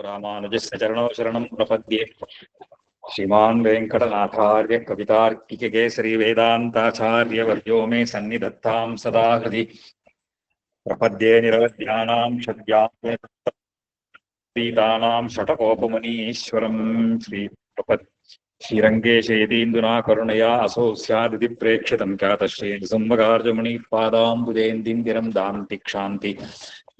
रामानुजस्य चरणौ शरणं प्रपद्ये। श्रीमान् वेङ्कटनाथार्य कवितार्किककेसरी वेदान्ताचार्यवर्यो मे सन्निधत्तां सदा हृदि। प्रपद्ये निरवध्यानां षड्यानां षटकोपमुनीश्वरं श्रीरङ्गेशेतीन्दुना करुणया असौ स्यादिति प्रेक्षितं ख्यातश्रीसुम्बगार्जमुनिपादाम्बुजेन्दिन्दिरं दान्ति क्षान्ति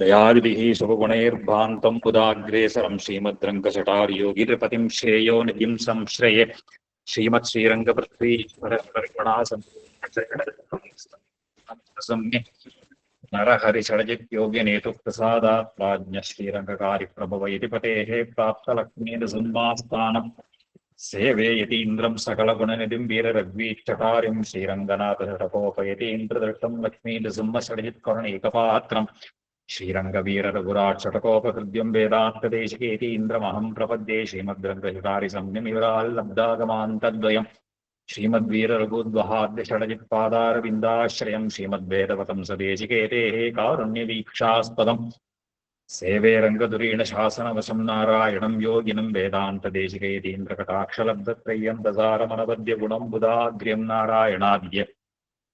दयादिभिः शुभगुणैर्भान्तं पुदाग्रेसरं श्रीमद्रङ्गशटार्योगिरपतिं श्रेयो निधिं संश्रये श्रीमत्श्रीरङ्गपृथ्वी नरहरिषडजित्योग्यनेतु प्रसादात् प्राज्ञ श्रीरङ्गकारिप्रभव इति पतेः प्राप्तलक्ष्मीनृसिंहास्थानं सेवे यतीन्द्रं सकलगुणनिधिं वीररघ्वीक्षकारिं श्रीरङ्गनाथषटकोपयतीन्द्रदृष्टं लक्ष्मीनृसिंहषडजित्करुणैकपात्रम् श्रीरङ्गवीररघुराट्षटकोपकृद्यं वेदान्तदेशिकेतीन्द्रमहं प्रपद्ये श्रीमद्रङ्गहितारिसंज्ञमिवराल्लब्धागमान्तद्वयम् श्रीमद्वीररघुद्वहाद्यषडजित्पादारविन्दाश्रयं श्रीमद्वेदवतं सदेशिकेतेः कारुण्यवीक्षास्पदम् सेवे रङ्गधुरीण शासनवशं नारायणं योगिनं वेदान्तदेशिकेतीन्द्रकटाक्षलब्धत्रय्यन्तसारमनवद्यगुणं बुधाग्र्यं नारायणाद्य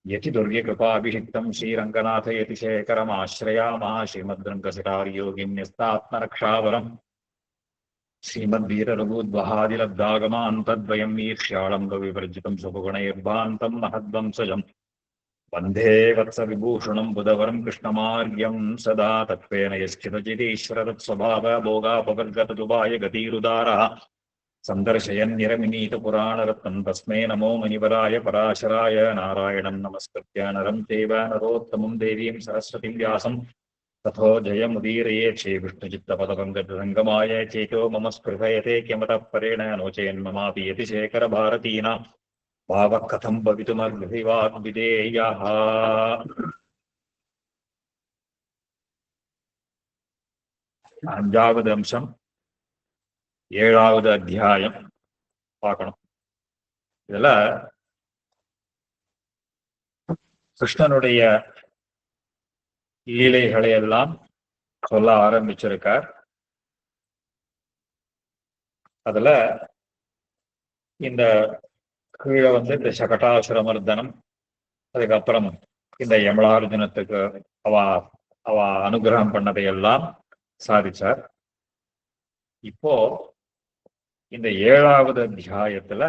यति दुर्गकृपाभिषिक्तं श्रीरङ्गनाथ यतिशेखरमाश्रयामः श्रीमद्रङ्गशटार्योगिन्यस्तात्मरक्षावरम् श्रीमद्वीररघुद्वहादिलब्धागमान् तद्वयं ईर्ष्याळं विवर्जितं सुभगुणैर्भान्तं महद्वंसजम् वन्दे वत्सविभूषणं बुधवरं कृष्णमार्यं सदा तत्त्वेन यश्चिदचितीश्वरतत्स्वभावभोगापवर्गतदुबाय गतिरुदारः सन्दर्शयन्निरमिनीतपुराणरत्नं तस्मै नमो मुनिवराय पराशराय नारायणं नमस्कृत्य नरं चैव नरोत्तमं देवीं सरस्वतीं व्यासं ततो जयमुदीरये श्रीविष्णुचित्तपदपङ्कजसङ्गमाय चेतो मम स्पृहयते किमतः परेण नो चेन्ममापि यतिशेखरभारतीनां भावः कथं भवितुमर्हतिवाग्विधेयः। அஞ்சாவது அம்சம் ஏழாவது அத்தியாயம் பார்க்கணும். இதுல கிருஷ்ணனுடைய லீலைகளை எல்லாம் சொல்ல ஆரம்பிச்சிருக்கார். அதுல இந்த கீழே இந்த சகட்டாசுரமர்தனம், அதுக்கப்புறம் இந்த யமலார்ஜுனத்துக்கு அவ அனுகிரகம் பண்ணதையெல்லாம் சாதிச்சார். இப்போ இந்த ஏழாவது அத்தியாயத்துல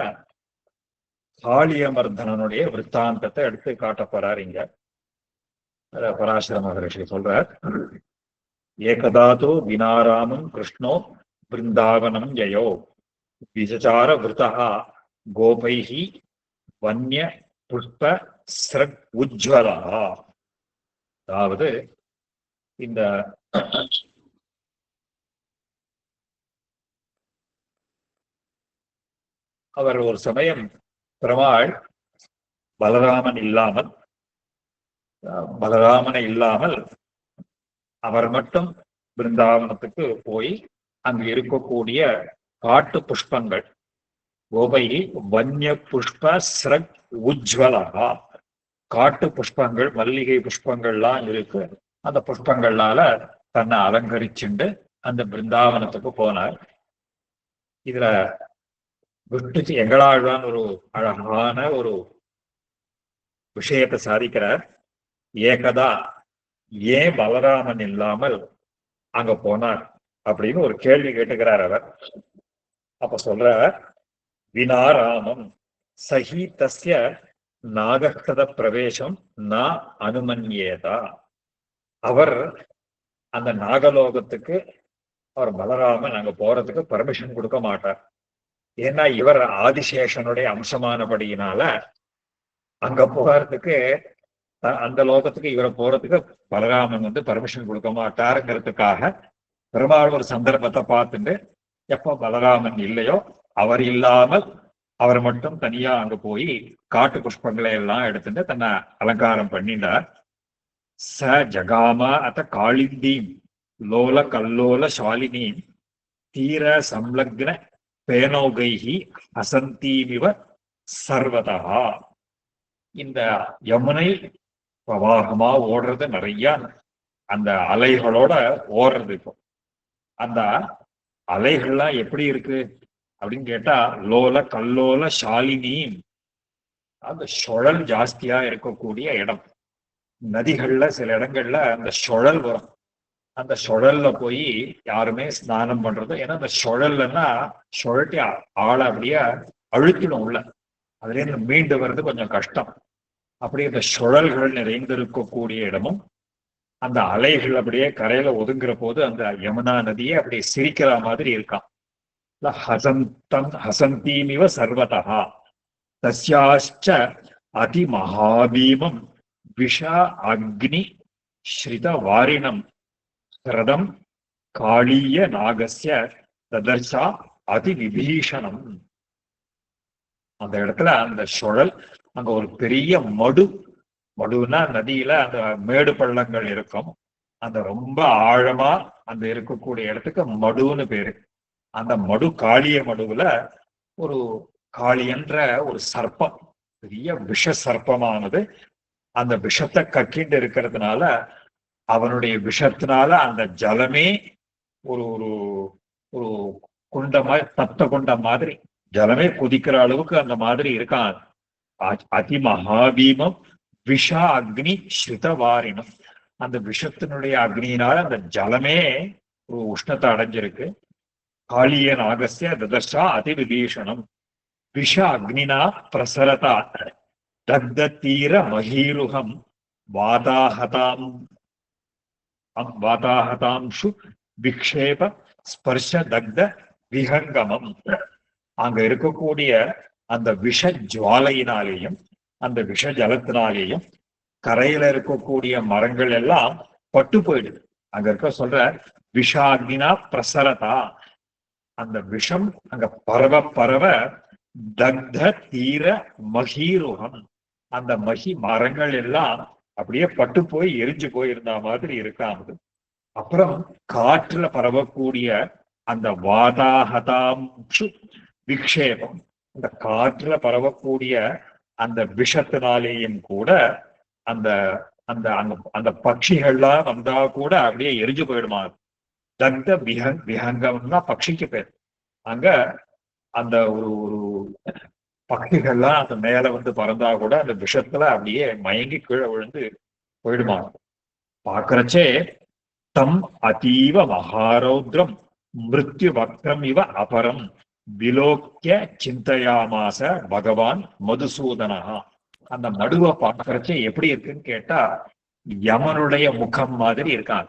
காளியமர்தனனுடைய விற்த்தாந்தத்தை எடுத்து காட்ட போறார். இங்க பராசர மகரிஷி சொல்றார், ஏகதாது வினாராமம் கிருஷ்ணோ பிருந்தாவனம் ஜயோ விசச்சார விருதா கோபைஹி வன்ய புஷ்ப ஸ்ரக் உஜ்வலா. அதாவது இந்த அவர் ஒரு சமயம் பெருமாள் பலராமனை இல்லாமல் அவர் மட்டும் பிருந்தாவனத்துக்கு போய் அங்கு இருக்கக்கூடிய காட்டு புஷ்பங்கள், கோபை வன்ய புஷ்ப ஸ்ரக் உஜ்வலா, காட்டு புஷ்பங்கள், மல்லிகை புஷ்பங்கள்லாம் இருக்கு. அந்த புஷ்பங்கள்னால தன்னை அலங்கரிச்சுண்டு அந்த பிருந்தாவனத்துக்கு போனார். இதுல விஷ்ணு எங்களாழ்வான் ஒரு அழகான ஒரு விஷயத்தை சாதிக்கிறார். ஏகதா ஏன் பலராமன் இல்லாமல் அங்க போனார் அப்படின்னு ஒரு கேள்வி கேட்டுக்கிறார் அவர். அப்ப சொல்ற, வினாராமம் சஹி தஸ்ய நாகக்ஷத பிரவேசம் ந அனுமன்யேதா. அவர் அந்த நாகலோகத்துக்கு அவர் பலராமன் அங்க போறதுக்கு பர்மிஷன் கொடுக்க மாட்டார். ஏன்னா இவர் ஆதிசேஷனுடைய அம்சமானபடியினால அங்க போறதுக்கு, அந்த லோகத்துக்கு இவரை போறதுக்கு பலராமன் பர்மிஷன் கொடுக்க மாட்டாருங்கிறதுக்காக பெருமாள் ஒரு சந்தர்ப்பத்தை பார்த்துட்டு எப்போ பலராமன் இல்லையோ அவர் இல்லாமல் அவர் மட்டும் தனியா அங்க போய் காட்டு புஷ்பங்களை எல்லாம் எடுத்துட்டு தன்னை அலங்காரம் பண்ணிட்டார். ச ஜகாம அத்த காளிந்தீம் லோல கல்லோல ஷாலினீம் தீர சம்லக்ன பேனோகைஹி அசந்தீமிவ சர்வதா. இந்த யமுனை பிரவாகமா ஓடுறது, நிறைய அந்த அலைகளோட ஓடுறது. இப்போ அந்த அலைகள்லாம் எப்படி இருக்கு அப்படின்னு கேட்டா, லோல கல்லோல ஷாலினி, அந்த சுழல் ஜாஸ்தியா இருக்கக்கூடிய இடம். நதிகள்ல சில இடங்கள்ல அந்த சுழல் வரும். அந்த சுழல்ல போய் யாருமே ஸ்நானம் பண்றது, ஏன்னா அந்த சுழல்னா சுழட்டி ஆளை அப்படியே அழுத்திடும் உள்ள. அதுல இருந்து மீண்டு வர்றது கொஞ்சம் கஷ்டம். அப்படி இந்த சுழல்கள் நிறைந்திருக்கக்கூடிய இடமும், அந்த அலைகள் அப்படியே கரையில ஒதுங்குற போது அந்த யமுனா நதியே அப்படியே சிரிக்கிற மாதிரி இருக்கான். ஹசந்தீமிவ சர்வதா தஸ்யாச்ச அதி மகாபீமம் விஷ அக்னி ஸ்ரித வாரிணம் கிரதம் காளிய நாகஸ்ய ததர்ஷா அதி விபீஷணம். அந்த இடத்துல அந்த சுழல், அங்க ஒரு பெரிய மடுனா நதியில அந்த மேடு பள்ளங்கள் இருக்கும். அந்த ரொம்ப ஆழமா அந்த இருக்கக்கூடிய இடத்துக்கு மடுன்னு பேரு. அந்த மடு காளிய மடுவுல ஒரு காளி என்ற ஒரு சர்ப்பம், பெரிய விஷ சர்ப்பமானது அந்த விஷத்தை கக்கிண்டு இருக்கிறதுனால, அவனுடைய விஷத்தினால அந்த ஜலமே ஒரு ஒரு ஒரு குண்ட தத்த குண்டம் மாதிரி ஜலமே கொதிக்கிற அளவுக்கு அந்த மாதிரி இருக்கான். அதி மகாபீமம் விஷ அக்னி ஸ்ருதவாரினம். அந்த விஷத்தினுடைய அக்னியினால அந்த ஜலமே ஒரு உஷ்ணத்தை அடைஞ்சிருக்கு. காளிய நாகஸ்ய ததர்ஷா அதி விபீஷணம் விஷ அக்னினா பிரசரதா தக்த தீர மகீருகம் வாதாஹதாம்ஷு விக்ஷேப ஸ்பர்ஷ தக்த விஹங்கமம். அங்க இருக்கக்கூடிய அந்த விஷ ஜுவாலையினாலேயும் அந்த விஷ ஜலத்தினாலேயும் கரையில இருக்கக்கூடிய மரங்கள் எல்லாம் பட்டு போயிடுது. அங்க இருக்க சொல்ற விஷாக்னினா பிரசரதா, அந்த விஷம் அங்க பரவ பரவ தக்த தீர மகீருகம், அந்த மரங்கள் எல்லாம் அப்படியே பட்டு போய் எரிஞ்சு போயிருந்த மாதிரி இருக்காது. அப்புறம் காற்றுல பரவக்கூடிய அந்த வாதாஹதாம்ஷு விக்ஷேபம், அந்த காற்றுல பரவக்கூடிய அந்த விஷத்தினாலேயும் கூட அந்த அந்த அந்த அந்த பட்சிகள்லாம் வந்தா கூட அப்படியே எரிஞ்சு போயிடுமா. தக்த விஹங்கம்னா பட்சிக்கு பேர். அங்க அந்த ஒரு ஒரு பட்சிகள்லாம் அந்த மேல வந்து பறந்தா கூட அந்த விஷத்துல அப்படியே மயங்கி கீழே விழுந்து போயிடுமா. பாக்குறச்சே தம் அதீவ மகாரௌத்ரம் மிருத்யு வக்ரம் இவ அபரம் விலோக்கிய சிந்தையாமாச பகவான் மதுசூதனா. அந்த நடுவை பார்க்கறச்சே எப்படி இருக்குன்னு கேட்டா, யமனுடைய முகம் மாதிரி இருக்கான்.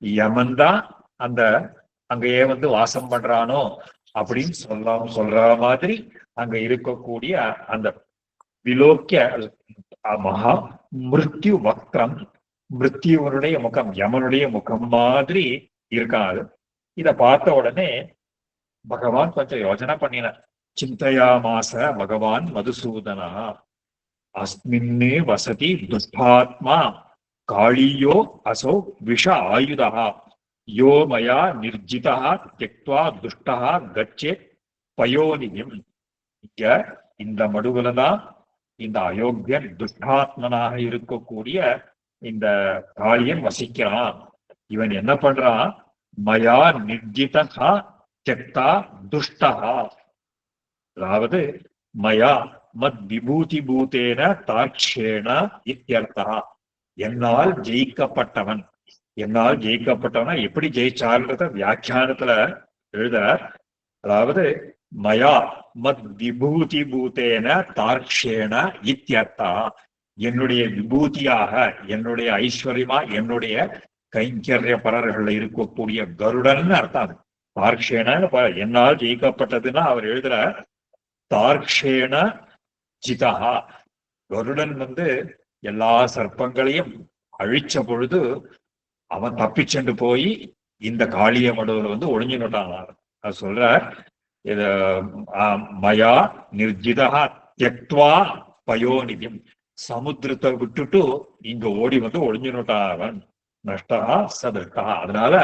யமன் தான் அந்த அங்கேயே வந்து வாசம் பண்றானோ அப்படின்னு சொல்ற மாதிரி அங்க இருக்கக்கூடிய அந்த விலோக்கிய மகா மிருத்யு வக்ரம், மிருத்யுவனுடைய முகம் யமனுடைய முகம் மாதிரி இருக்காது. இத பார்த்த உடனே பகவான் கொஞ்சம் யோசனை பண்ணினார். சிந்தையாமாச பகவான் மதுசூதனா அஸ்மின்னே வசதி துஷ்டாத்மா காளியோ அசோ விஷ ஆயுதா யோ மயா நிர்ஜிதா தியக்த்வா துஷ்டா கச்சே பயோனியம். இங்க இந்த மடுவுலதான் இந்த அயோக்கியன் துஷ்டாத்மனாக இருக்கக்கூடிய இந்த காளியன் வசிக்கிறான். இவன் என்ன பண்றான்? மயா நிர்ஜிதா தியக்தா துஷ்டா, அதாவது மயா மத் விபூதி பூதேன தாட்சேன இத்தியர்த்தா, என்னால் ஜெயிக்கப்பட்டவன். என்னால் ஜெயிக்கப்பட்டவனா எப்படி ஜெயிச்சார்ன்றத வியாக்கியானத்துல எழுத, அதாவது மயா மத் விபூதி பூதேன தாட்சேன இத்தியர்த்தா, என்னுடைய விபூதியாக, என்னுடைய ஐஸ்வர்யமா, என்னுடைய கைங்கரிய பரர்கள் இருக்கக்கூடிய கருடன் அர்த்தம். தார்க்ஷேன என்னால் ஜெயிக்கப்பட்டதுன்னா அவர் எழுதுற தார்க்ஷேன ஜிதா. கருடன் வந்து எல்லா சர்ப்பங்களையும் அழிச்ச பொழுது அவன் தப்பிச்சென்று போய் இந்த காளிய மடுவுல வந்து ஒளிஞ்சுட்டான். அது சொல்ற இத மயா நிர்ஜிதா தியக்த்வா பயோநிதியம், சமுத்திரத்தை விட்டுட்டு இங்க ஓடி வந்து ஒளிஞ்சுட்டான் அவன். நஷ்டா சதுர்கா, அதனால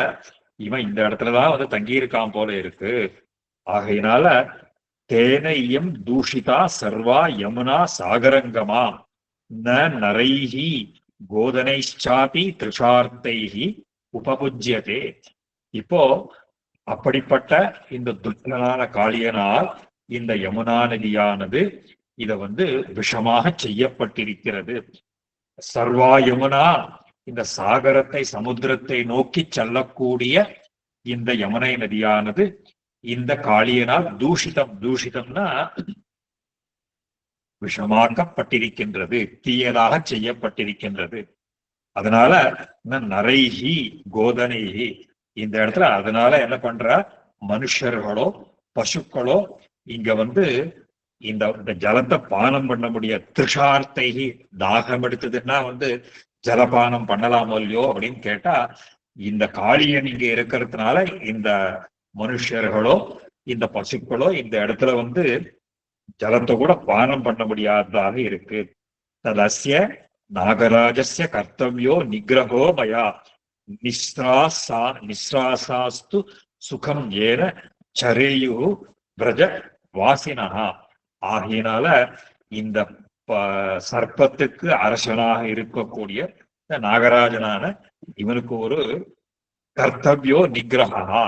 இவன் இந்த இடத்துலதான் வந்து தங்கியிருக்கான் போல இருக்கு. ஆகையினால தேன இயம் தூஷிதா சர்வா யமுனா சாகரங்கமா ந நரைஹி கோதனைச்சாபி திருஷார்த்தைஹி உபபுஜ்யதே. இப்போ அப்படிப்பட்ட இந்த துஷ்டனான காளியனால் இந்த யமுனா நதியானது இத விஷமாக செய்யப்பட்டிருக்கிறது. சர்வா யமுனா, இந்த சாகரத்தை சமுத்திரத்தை நோக்கி செல்லக்கூடிய இந்த யமுனை நதியானது இந்த காளியனால் தூஷிதம்னா விஷமாக்கப்பட்டிருக்கின்றது, தீயதாக செய்யப்பட்டிருக்கின்றது. அதனால நரைஹி கோதனைஹி, இந்த இடத்துல அதனால என்ன பண்ற, மனுஷர்களோ பசுக்களோ இங்க இந்த ஜலத்தை பானம் பண்ண முடியாது. திருஷார்த்தை, தாகம் எடுத்ததுன்னா ஜலபானம் பண்ணலாமோ இல்லையோ அப்படின்னு கேட்டா, இந்த காளியன் இங்க இருக்கிறதுனால இந்த மனுஷர்களோ இந்த பசுக்களோ இந்த இடத்துல ஜலத்தை கூட பானம் பண்ண முடியாததாக இருக்கு. ததஸ்ய நாகராஜஸ்ய கர்த்தவியோ நிகிரகோ மயா நிஸ்ராசாஸ்து சுகம் ஏன சரேயு பிரஜ வாசினஹா. ஆகையினால இந்த சர்ப்பத்துக்கு அரசனாக இருக்கக்கூடிய இந்த நாகராஜனான இவனுக்கு ஒரு கர்த்தவியோ நிகிரகா,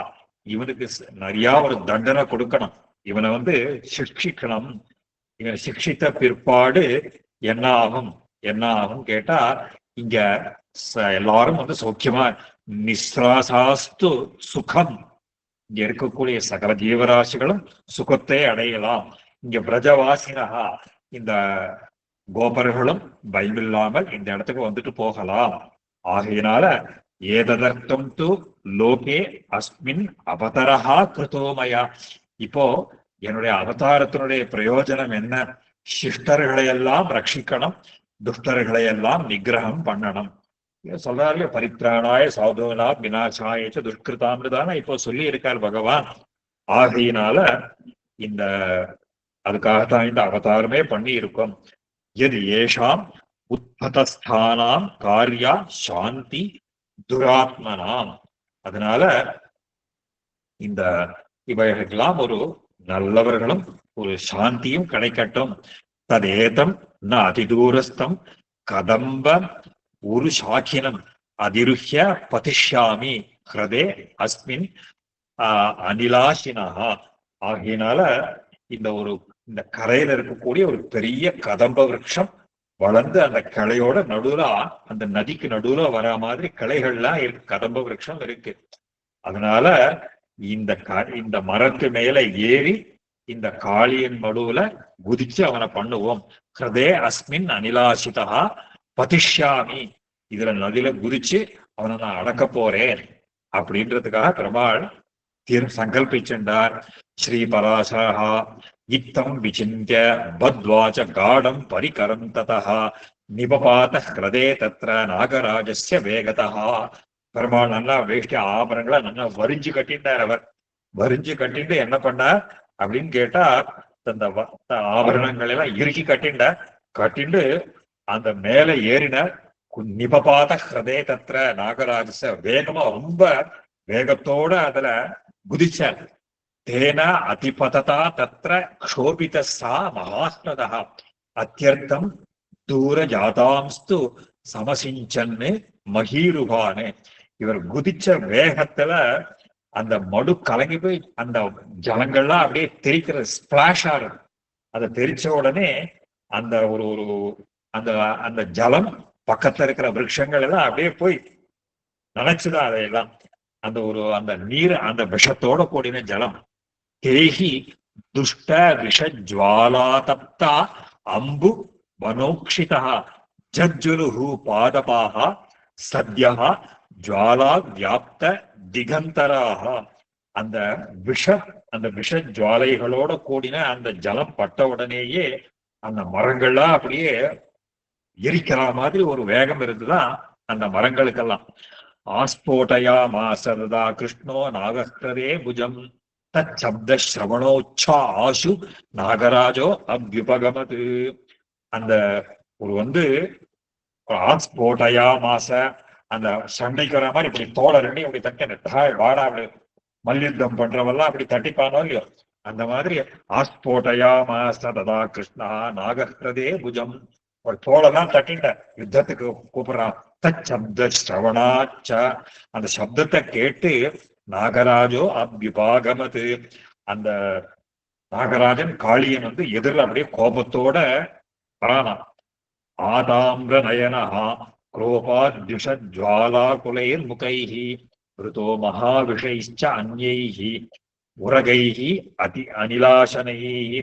இவனுக்கு நிறைய ஒரு தண்டனை கொடுக்கணும். இவனை சிக்ஷிக்கணும். இவனை சிக்ஷித்த பிற்பாடு என்ன ஆகும் கேட்டா, இங்க எல்லாரும் சௌக்கியமா நிஸ்ராசாஸ்து சுகம், இங்க இருக்கக்கூடிய சகல ஜீவராசிகளும் சுகத்தை அடையலாம். இங்க பிரஜவாசினகா, இந்த கோபர்களும் பயமில்லாமல் இந்த இடத்துக்கு போகலாம். ஆகையினால ஏததர்த்தம் து லோகே அஸ்மின் அவதரஹா கிருதோமயா, இப்போ என்னுடைய அவதாரத்தினுடைய பிரயோஜனம் என்ன? சிஷ்டர்களை எல்லாம் ரட்சிக்கணும், துஷ்டர்களை எல்லாம் நிகிரகம் பண்ணணும். சொல்றாரு பரித்ராணாய சாதுனா விநாசாய துஷ்கிருதாமிருதான இப்போ சொல்லி இருக்கார் பகவான். ஆகையினால இந்த அதுக்காகத்தான் இந்த அவதாரமே பண்ணி இருக்கும். எது ஏஷாம் உத்பதஸ்தானாம் காரியா சாந்தி துராத்மனாம். அதனால இந்த இவைகளுக்கெல்லாம் ஒரு நல்லவர்களும் ஒரு சாந்தியும் கிடைக்கட்டும். ததேதம் ந அதிதூரஸ்தம் கதம்ப ஒரு சாக்கினம் அதிருஹ்ய பதிஷ்யாமி ஹிருதே அஸ்மின் அனிலாசினஹா. ஆகையினால இந்த கரையில இருக்கக்கூடிய ஒரு பெரிய கதம்ப விருட்சம் வளர்ந்து அந்த கிளையோட நடுவுல, அந்த நதிக்கு நடுவுல வர மாதிரி கிளைகள்லாம் இருக்கு, கதம்ப விருட்சம் இருக்கு. அதனால இந்த மரத்து மேல ஏறி இந்த காளியின் நடுவுல குதிச்சு அவனை பண்ணுவோம். ஹிருதே அஸ்மின் அனிலாசிதா பதிஷ்யாமி, இதுல நதியில குதிச்சு அவனை நான் அடக்க போறேன் அப்படின்றதுக்காக பெருமாள் சங்கல்பிச்சென்றார். ஸ்ரீ பராசரஹா இத்தம் விசிந்திய பத்வாச்ச காடம் பரிகரம் ததா நிபபாத ஹிருதே தத்ர நாகராஜஸ்ய வேகதா. பெருமாள் நல்லா வேஷ்டி ஆபரணங்களை நல்லா வரிஞ்சு கட்டிட்டார். அவர் வரிஞ்சு கட்டிட்டு என்ன பண்ணார் அப்படின்னு கேட்டா, அந்த ஆபரணங்களை எல்லாம் இறுக்கி கட்டிண்டு அந்த மேல ஏறினார். நிபபாத ஹிருதே தத்ர நாகராஜஸ, வேகமா ரொம்ப வேகத்தோட அதுல குதிச்சார். தேன அதிபததா தத்ர க்ஷோபித சா மகாஸ்னதா அத்தியர்த்தம் தூர ஜாதாம்ஸ்து சமசிஞ்சன்னு மகீருபானு. இவர் குதிச்ச வேகத்துல அந்த மடு கலங்கி போய் அந்த ஜலங்கள்லாம் அப்படியே தெரிக்கிற ஸ்பிளாஷ் ஆகுது. அதை தெரிச்ச உடனே அந்த ஒரு அந்த அந்த ஜலம் பக்கத்துல இருக்கிற விருட்சங்கள் எல்லாம் அப்படியே போய் நினைச்சுதான் அதையெல்லாம் அந்த நீர், அந்த விஷத்தோட கூடின ஜலம். தேஹி துஷ்ட விஷ ஜுவாலாதப்தா அம்பு வனோக்ஷிதா ஜஜ்ஜுலுஹு பாதபாக சத்யா ஜுவாலா வியாப்த திகந்தராக. அந்த விஷ ஜுவாலைகளோட கூடின அந்த ஜலம் பட்ட உடனேயே அந்த மரங்கள்லாம் அப்படியே எரிக்கிற மாதிரி ஒரு வேகம் இருந்துதான் அந்த மரங்களுக்கெல்லாம். ஆஸ்போட்டயா மாசதா கிருஷ்ணோ நாகஸ்தரே புஜம் தப்த ஸ்ரவணோச்சா ஆசு நாகராஜோ அவ்யுபகமது. அந்த ஒரு ஆஸ்போட்டயா மாச, அந்த சண்டைக்கு வர மாதிரி இப்படி தோட ரெண்டி இப்படி தட்டி வாடா அப்படி மல்யுத்தம் பண்றவெல்லாம் அப்படி தட்டிப்பானோ இல்லையோ, அந்த மாதிரி ஆஸ்போட்டயா மாசதா கிருஷ்ணா நாகஸ்தரே புஜம், ஒரு தோளெல்லாம் தட்டிட்ட யுத்தத்துக்கு கூப்பிடுறான். தப்த ஸ்ரவணாச்ச, அந்த சப்தத்தை கேட்டு நாகராஜோ அபியுபாகமது. அந்த நாகராஜன் காளியன் வந்து எதிரில் அப்படியே கோபத்தோட வரானா. ஆதாம்பிர நயனஹா குரோபாத்யுஷஜ்வாலா குலைர் முகைஹி ருதோ மகாவிஷைச்ச அந்யைஹி உரகைஹி அனிலாசனைஹி.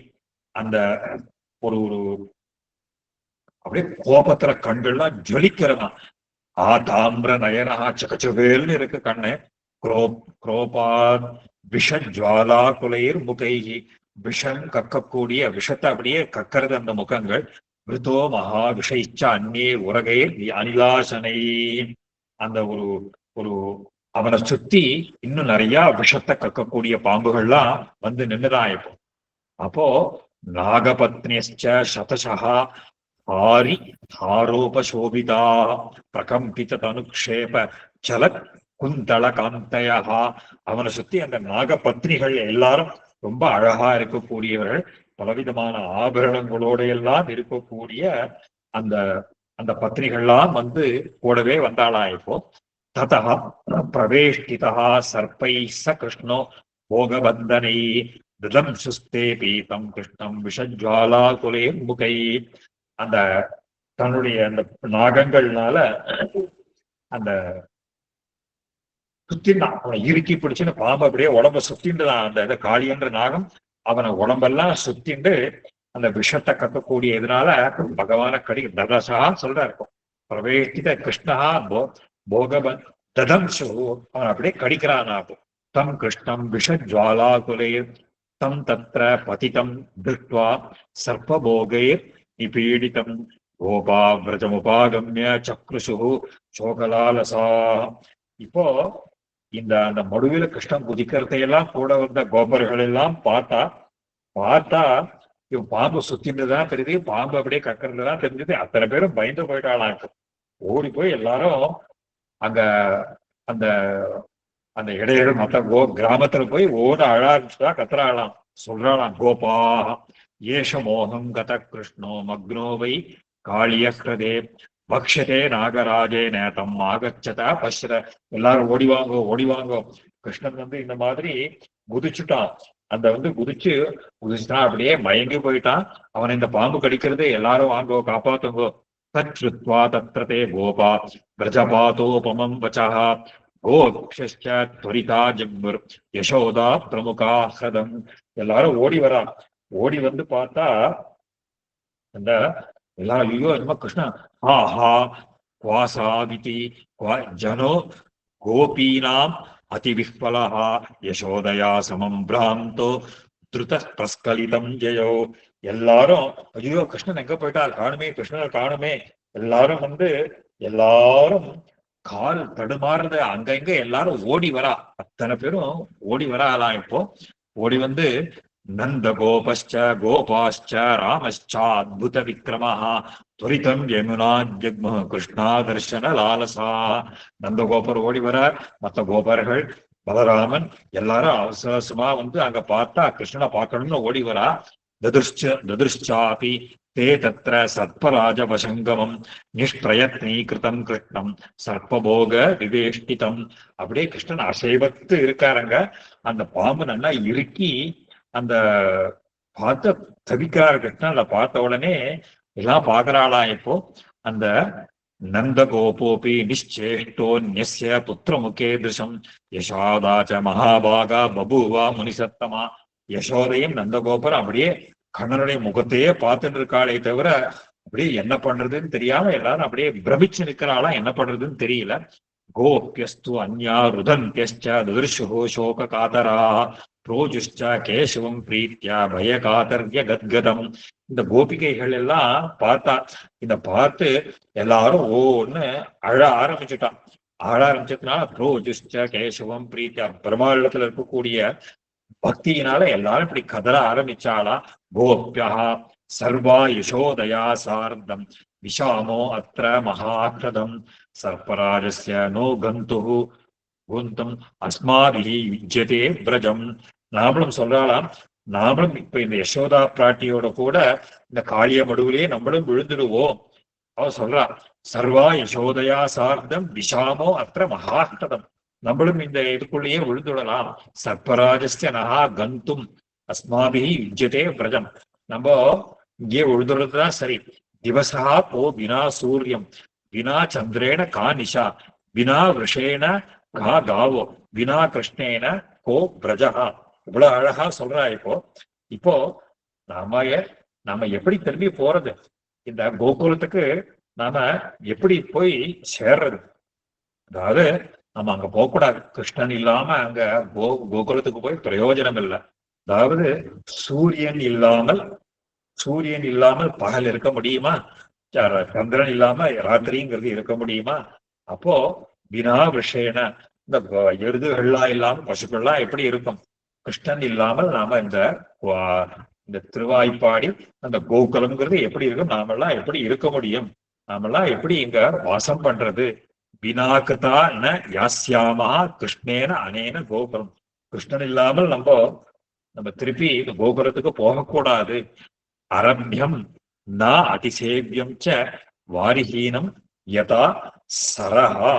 அந்த ஒரு ஒரு அப்படியே கோபத்துல கண்கள்லாம் ஜொலிக்கிறதா. தாமிர நயனஹா சகச்சவேல்னு இருக்கு கண்ணு. குரோபாத் விஷஜ்வாலா குலைர் முகைஹி. விஷம் கக்கக்கூடிய விஷத்தை அப்படியே கக்கிறது அந்த முகங்கள். விருத்தோ மகா விஷயிச்ச அந்நே உரகை அனிலாசனை. அந்த ஒரு ஒரு அவனை சுத்தி இன்னும் நிறைய விஷத்தை கக்கக்கூடிய பாம்புகள்லாம் வந்து நின்றுதான் இப்போ. அப்போ நாகபத்னியச்ச சதசா ஆரி ஆரோபசோபிதா பிரகம்பித தனுக்ஷேப சலத் குந்தள காந்தயா. அவனை சுத்தி அந்த நாகபத்னிகள் எல்லாரும் ரொம்ப அழகா இருக்கக்கூடியவர்கள், பலவிதமான ஆபரணங்களோட எல்லாம் இருக்கக்கூடிய அந்த அந்த பத்னிகள்லாம் வந்து கூடவே வந்தாளா இப்போ. ததா பிரவேஷ்டிதா சர்ப்பை ச கிருஷ்ணோ போகபந்தனை திருதம் சுஸ்தே பீதம் கிருஷ்ணம் விஷஜ்வாலா குலே முகை. அந்த தன்னுடைய அந்த நாகங்கள்னால அந்த சுத்தின்டான், அவனை இறுக்கி பிடிச்சுன்னு பாம்பு அப்படியே உடம்ப சுத்தின்டுதான். அந்த காளியன்ற நாகம் அவனை உடம்பெல்லாம் சுத்திண்டு அந்த விஷத்தை கக்கக்கூடிய இதனால பகவான கடி ததசா சொல்றாரு. பிரவேஷ்டித கிருஷ்ணா போகபன் ததம்சு, அவன் அப்படியே கடிக்கிறானாகும். தம் கிருஷ்ணம் விஷஜ்வாலா குலே தம் தத்ர பதிதம் திருஷ்டுவா சர்ப்பபோகைர் நிபீடிதம் கோபா விரஜமுபாகம்ய சக்ருஷு சோகலாலசா. இப்போ இந்த அந்த மடுவில கிருஷ்ணன் குதிக்கிறதையெல்லாம் கூட வந்த கோபர்கள் எல்லாம் பார்த்தா இவன் பாம்பு சுத்தின்றதுதான் தெரியுது, பாம்பு அப்படியே கக்கறதுதான் தெரிஞ்சது. அத்தனை பேரும் பயந்து போயிட்டாளாம். ஓடி போய் எல்லாரும் அங்க அந்த அந்த இடையில மற்ற கிராமத்துல போய் ஓட அழ ஆரம்பிச்சுட்டா, கத்துறாளாம், சொல்றாளாம். கோபா ஏஷ மோகம் கத கிருஷ்ணோ மக்னோவை காளிய கிருதே பக்ஷதே நாகராஜே நேதம் ஆகச்சதா பஷ்ர. எல்லாரும் ஓடிவாங்கோ ஓடிவாங்கோ, கிருஷ்ணன் வந்து இந்த மாதிரி குதிச்சுட்டான். அந்த வந்து குதிச்சுட்டான், அப்படியே மயங்கி போயிட்டான். அவனை இந்த பாம்பு கடிக்கிறது, எல்லாரும் வாங்கோ காப்பாத்துங்கோ. தத்ருத்வா தத்ரதே கோபா பிரஜபாதோபமம் வச்சா கோக்ஷரிதா ஜக்முர் யசோதா பிரமுகா ஹதம். எல்லாரும் ஓடி வரா. ஓடி வந்து பார்த்தா அந்த எல்லாரும் ஐயோ என்னமோ கிருஷ்ணா ஆஹா குவாசாதிதி ஜனோ கோபீனாம் அதிவிஹ்வலா யசோதயா சமம் பிராந்தோ திருத பிரஸ்கலிதம் ஜெயோ. எல்லாரும் ஐயோ கிருஷ்ணன் எங்க போயிட்டார், காணுமே கிருஷ்ணனை காணுமே. எல்லாரும் வந்து எல்லாரும் கால் தடுமாறுறது, அங்கங்க எல்லாரும் ஓடி வரா. அத்தனை பேரும் ஓடி வராலாம். இப்போ ஓடி வந்து நந்த கோபஸ்ச கோபாஸ்ச ராமஸ்ச அத்புத விக்ரமஹா துரிதம் யமுனா ஜக்ம கிருஷ்ணா தர்ஷன லாலசா. நந்த கோபர் ஓடி வரார், மற்ற கோபர்கள் பலராமன் எல்லாரும் அவசரமா வந்து அங்க பார்த்தா கிருஷ்ணனை பார்க்கணும்னு ஓடி வரா. ததுஷ்சாபி தே தத்ர சத்பராஜவசங்கமம் நிஷ்பிரயத்னீகிருதம் கிருஷ்ணம் சர்ப்பபோக விவேஷ்டிதம். அப்படியே கிருஷ்ணன் அசைவத்து இருக்காருங்க. அந்த பாம்பு நல்லா இறுக்கி அந்த பார்த்த தவிக்கிறார் கிருஷ்ணன். அதை பார்த்த உடனே எல்லாம் பாக்குறாளாம். இப்போ அந்த நந்த கோபோபி நிச்சேஷ்டோன்யஸ்ய புத்திரமுகே திருஷம் யசோதாச்ச மகாபாகா பபுவா முனிசத்தமா. யசோதையும் நந்தகோபுரம் அப்படியே கண்ணனுடைய முகத்தையே பார்த்துட்டு இருக்காளே தவிர அப்படியே என்ன பண்றதுன்னு தெரியாம எல்லாரும் அப்படியே பிரமிச்சு நிற்கிறாளா, என்ன பண்றதுன்னு தெரியல. கோப்யஸ்து அந்யா ருதன்யஸ்ச துர்ஷு சோக காதரா புரோஜுஷ்ச கேசவம் பிரீத்யா பய காதர்ய கத்கதம். இந்த கோபிகைகள் எல்லாம் பார்த்தா, இத பார்த்து எல்லாரும் ஓன்னு அழ ஆரம்பிச்சுட்டான். அழ ஆரம்பிச்சதுனால புரோஜுஷ்ச கேசவம் பிரீத்யா, பெருமாளத்துல இருக்கக்கூடிய பக்தியினால எல்லாரும் இப்படி கதற ஆரம்பிச்சாளா. கோப்யா சர்வா யசோதயா சார்த்தம் விஷாமோ அத்திர மகாகிருதம் சர்ப்பராஜஸ்ய நோ கந்து குந்தம் அஸ்மாபிஹி விஜ்யதே பிரஜம். நாமளும் சொல்றாளாம், நாமளும் இப்ப இந்த யசோதா பிராட்டியோட கூட இந்த காளிய மடுவிலேயே நம்மளும் விழுந்துடுவோம். அவ சொல்றா, சர்வா யசோதயா சார்த்தம் விஷாமோ அத்திர மகாகிருதம். நம்மளும் இந்த இதுக்குள்ளேயே விழுந்துடலாம். சர்ப்பராஜஸ்ய நகா கந்தும் அஸ்மாபிஹி யுஜ்யதே பிரஜம். நம்ம இங்கே விழுந்துறதுதான் சரி. திவசா கோ வினா சூரியம் வினா சந்திரேன கா நிஷா வினா விஷேன கா காவோ வினா கிருஷ்ணேன கோ பிரஜகா. இவ்வளவு அழகா சொல்றா. இப்போ இப்போ நாம நாம எப்படி திரும்பி போறது? இந்த கோகுலத்துக்கு நாம எப்படி போய் சேர்றது? அதாவது நம்ம அங்க போகக்கூடாது. கிருஷ்ணன் இல்லாம அங்க கோகுலத்துக்கு போய் பிரயோஜனம் இல்லை. அதாவது சூரியன் இல்லாமல் சூரியன் இல்லாமல் பகல் இருக்க முடியுமா? சந்திரன் இல்லாம ராத்திரிங்கிறது இருக்க முடியுமா? அப்போ வினா விஷயன இந்த எருதுகள்லாம் இல்லாம பசுக்கள்லாம் எப்படி இருக்கும்? கிருஷ்ணன் இல்லாமல் நாம இந்த திருவாய்ப்பாடி அந்த கோகுலம்ங்கிறது எப்படி இருக்கும்? நாமெல்லாம் எப்படி இருக்க முடியும்? நாமெல்லாம் எப்படி இங்க வாசம் பண்றது? வினாக்குதா ந யாஸ்யாமா கிருஷ்ணேன அனேன கோகுலம். கிருஷ்ணன் இல்லாமல் நம்ம நம்ம திருப்பி இந்த கோகுலத்துக்கு போகக்கூடாது. அரபியம் ந அதிசேவியம் ச வாரிஹீனம் யதா சரஹா.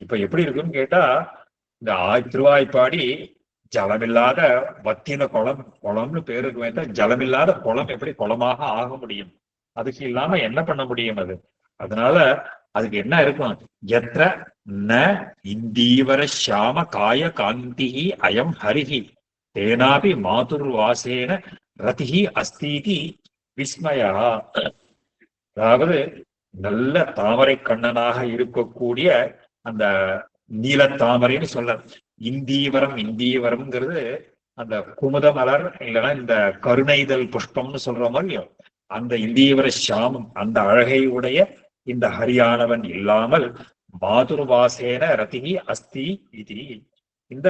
இப்ப எப்படி இருக்குன்னு கேட்டா, இந்த திருவாய்ப்பாடி ஜலமில்லாத வத்தின குளம். குளம்னு பேருக்கு வேண்ட ஜலமில்லாத குளம் எப்படி குளமாக ஆக முடியும்? அதுக்கு இல்லாம என்ன பண்ண முடியும் அது? அதனால அதுக்கு என்ன இருக்கும்? எத்திர ந இந்தீவர ஷாம காய காந்தி அயம் ஹரிஹி தேனாபி மாதுர்வாசேன ரதிஹி அஸ்தீதி விஸ்மயா. அதாவது நல்ல தாமரை கண்ணனாக இருக்கக்கூடிய அந்த நீலத்தாமரைன்னு சொல்ல. இந்தீவரம் இந்தீவரம்ங்கிறது அந்த குமுத மலர் இல்லைன்னா இந்த கருணைதல் புஷ்பம்னு சொல்ற மாதிரியும் அந்த இந்தீவர சாமம் அந்த அழகை உடைய இந்த ஹரியானவன் இல்லாமல் மாதுர்வாசேன ரதிகி அஸ்தி இது. இந்த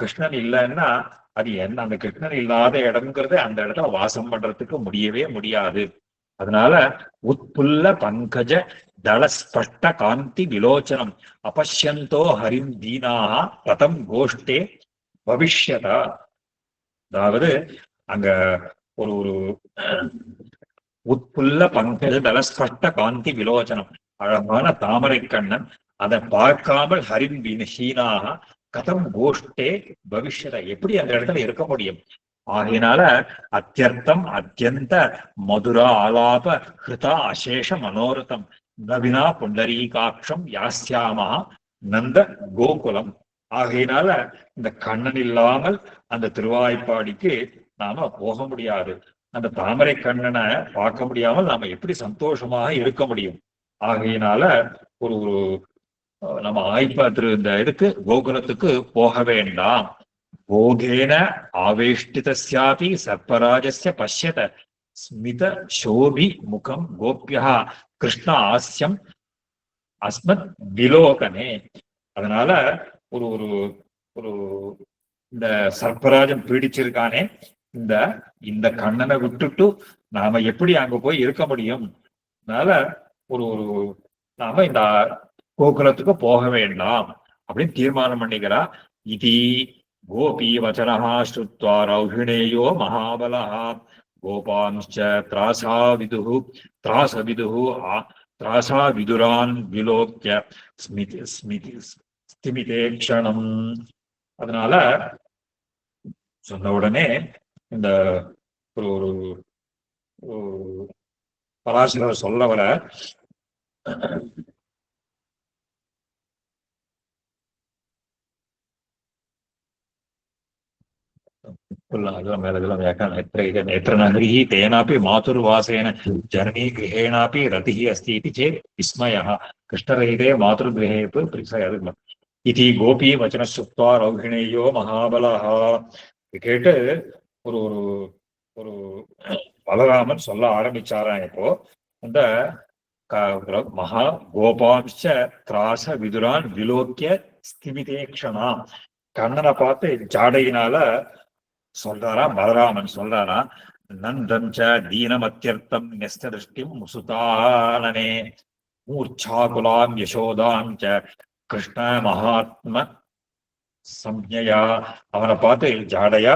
கிருஷ்ணன் இல்லைன்னா அது என்ன? அந்த கிருஷ்ணன் இல்லாத இடம்ங்கிறது அந்த இடத்துல வாசம் பண்றதுக்கு முடியவே முடியாது. அதனால உட்புல்ல பங்கஜ தளஸ்பஷ்ட காந்தி விலோச்சனம் அபஷ்யந்தோ ஹரிம் தீனாக பதம் கோஷ்டே பவிஷ்யதா. அதாவது அங்க ஒரு ஒரு உட்புல்ல பங்கஜ தளஸ்பஷ்ட காந்தி விலோச்சனம், அழகான தாமரை கண்ணன். அதை பார்க்காமல் ஹரிம் ஹீனாக கதம் கோஷ்டே பவிஷ்யத, எப்படி அந்த இடத்துல இருக்க முடியும்? ஆகையினால அத்தியர்த்தம் அத்தியந்த மதுரா ஆலாப ஹிருதா அசேஷ மனோரதம் நவினா புண்டரீகாட்சம் யாஸ்யாமா நந்த கோகுலம். ஆகையினால இந்த கண்ணன் இல்லாமல் அந்த திருவாய்ப்பாடிக்கு நாம போக முடியாது. அந்த தாமரை கண்ணனை பார்க்க முடியாமல் நாம எப்படி சந்தோஷமாக இருக்க முடியும்? ஆகையினால ஒரு நம்ம இந்த இதுக்கு கோகுலத்துக்கு போக வேண்டாம். போகேன ஆவேஷ்டிதஸ்யாபி சர்ப்பராஜஸ்ய பஷ்யத ஸ்மித சோபி முகம் கோப்யா கிருஷ்ண ஆஸ்யம் அஸ்மத் விலோகனே. அதனால ஒரு ஒரு ஒரு இந்த சர்ப்பராஜன் பீடிச்சிருக்கானே, இந்த இந்த கண்ணனை விட்டுட்டு நாம எப்படி அங்க போய் இருக்க முடியும்? அதனால ஒரு ஒரு நாம இந்த கோகுலத்துக்கு போக வேண்டாம் அப்படின்னு தீர்மானம் பண்ணிக்கிறா. இது கோபி வச்சனஹா ஸ்ருத்வா ரௌஹிணேயோ மகாபலஹ கோபாம்ச்ச திராசா விதுஹு திராசா விதுரான் விலோக்ய ஸ்மிதி ஸ்மிதி ஸ்திமிதே க்ஷணம். அதனால சொன்ன உடனே இந்த ஒரு ஒரு பராசரர் சொல்ல வர नगरी तेनापि मातुर्वासेन जननी गृहेणापि रतिः अस्ति इति चेत् विस्मयः कृष्णरहिते मातृगृहे इति गोपी वचन श्रुत्वा रौहिणेयो महाबलः. கேட்டு ஒரு ஒரு ஒரு பலராமன் சொல்ல ஆரம்பிச்சாராம். இப்போ அந்த மகா கோபாம்ச திராச விதுரான் விலோக்கிய ஸ்திமிதேக்ஷனா, கண்ணனை பார்த்து ஜாடையினால சொல்றாரா பலராமன் சொல்றாரா, நந்தஞ்ச தீனமத்தியர்த்தம் நெஸ்த திருஷ்டிம் முசுதானனே மூர்ச்சாகுலாம் யசோதாம் ச கிருஷ்ண மகாத்ம சம்ஞயா. அவனை பார்த்து ஜாடையா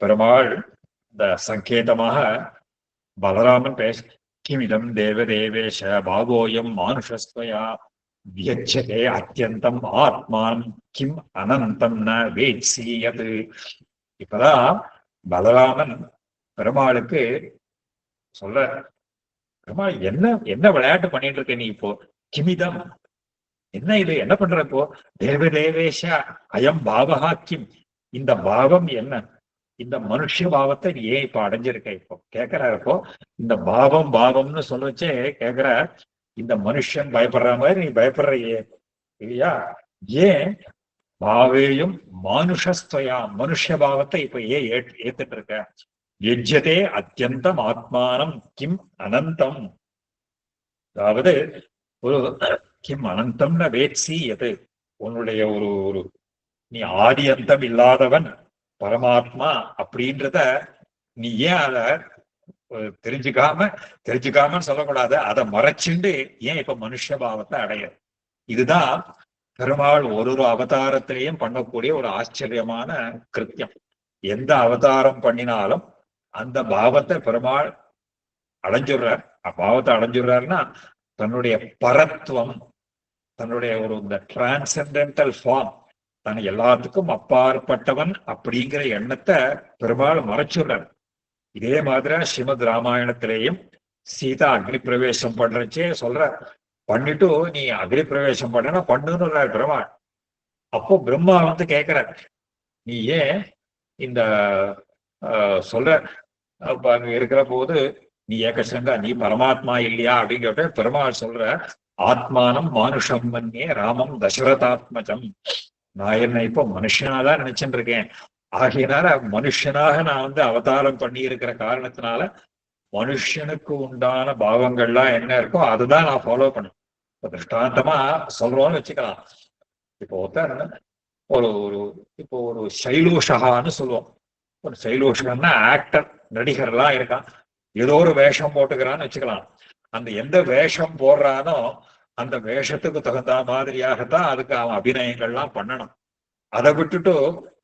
பெருமாள் இந்த சங்கேதமாக பலராமன் பேச, கிமிதம் தேவதேவேஷ பாவோயம் மானுஷஸ்வயா வியச்சதே அத்தியந்தம் ஆத்மான் கிம் அனந்தம் ந வேட்சியது. இப்பதான் பலராமன் பெருமாளுக்கு சொல்ற, பெருமாள் என்ன என்ன விளையாட்டு பண்ணிட்டு இருக்க நீ இப்போ, கிமிதம் என்ன இது, என்ன பண்ற இப்போ, தேவதேவேஷ அயம் பாவகா கிம், இந்த பாவம் என்ன, இந்த மனுஷ பாவத்தை நீ ஏன் இப்ப அடைஞ்சிருக்க இப்போ கேக்குறாரு. இப்போ இந்த பாவம் பாவம்னு சொல்லச்சே கேக்குற, இந்த மனுஷன் பயப்படுற மாதிரி நீ பயப்படுறையே இல்லையா, ஏன் பாவேயும் மானுஷஸ்துவயா, மனுஷ பாவத்தை இப்ப ஏன் ஏத்துட்டு இருக்க, யஜ்யதே அத்தியந்தம் ஆத்மானம் கிம் அனந்தம், அதாவது ஒரு கிம் அனந்தம்னு வேட்சி எது, உன்னுடைய ஒரு ஒரு நீ ஆதி அந்தம் இல்லாதவன் பரமாத்மா அப்படின்றத நீ ஏன் அத தெரிஞ்சுக்காமன்னு சொல்லக்கூடாது, அதை மறைச்சுண்டு ஏன் இப்ப மனுஷ பாவத்தை அடைய. இதுதான் பெருமாள் ஒரு ஒரு அவதாரத்திலையும் பண்ணக்கூடிய ஒரு ஆச்சரியமான கிருத்தியம். எந்த அவதாரம் பண்ணினாலும் அந்த பாவத்தை பெருமாள் அடைஞ்சுடுறார். பாவத்தை அடைஞ்சுடுறாருன்னா தன்னுடைய பரத்துவம், தன்னுடைய ஒரு இந்த டிரான்சென்டென்டல் ஃபார்ம், தன் எல்லாத்துக்கும் அப்பாற்பட்டவன் அப்படிங்கிற எண்ணத்தை பெருமாள் மறைச்சுடுறார். இதே மாதிரி ஸ்ரீமத் ராமாயணத்திலேயும் சீதா அக்னி பிரவேசம் பண்றச்சே சொல்ற, பண்ணிட்டு நீ அக்னி பிரவேசம் பண்ணனா பண்ணுன்னு பெருமாள். அப்போ பிரம்மா வந்து கேட்கிற, நீ ஏன் இந்த சொல்ற இருக்கிற போது நீ ஏகசங்கா நீ பரமாத்மா இல்லையா அப்படின்னு கேட்ட, பெருமாள் சொல்ற, ஆத்மானம் மானுஷம் மன்யே ராமம் தசரதாத்மஜம், நான் என்ன இப்போ மனுஷனாதான் நினைச்சுட்டு இருக்கேன், ஆகையினால மனுஷனாக நான் வந்து அவதாரம் பண்ணி இருக்கிற காரணத்தினால மனுஷனுக்கு உண்டான பாவங்கள்லாம் என்ன இருக்கோ அதுதான் நான் ஃபாலோ பண்ணேன். இப்ப திருஷ்டாந்தமா சொல்றோம்னு வச்சுக்கலாம். இப்போ ஒரு ஒரு இப்போ ஒரு சைலூஷகான்னு சொல்லுவோம். ஒரு சைலூஷகன்னா ஆக்டர், நடிகர்லாம் இருக்கான், ஏதோ ஒரு வேஷம் போட்டுக்கிறான்னு வச்சுக்கலாம். அந்த எந்த வேஷம் போடுறானோ அந்த வேஷத்துக்கு தகுந்த மாதிரியாகத்தான் அதுக்கு அவன் அபிநயங்கள்லாம் பண்ணணும். அதை விட்டுட்டு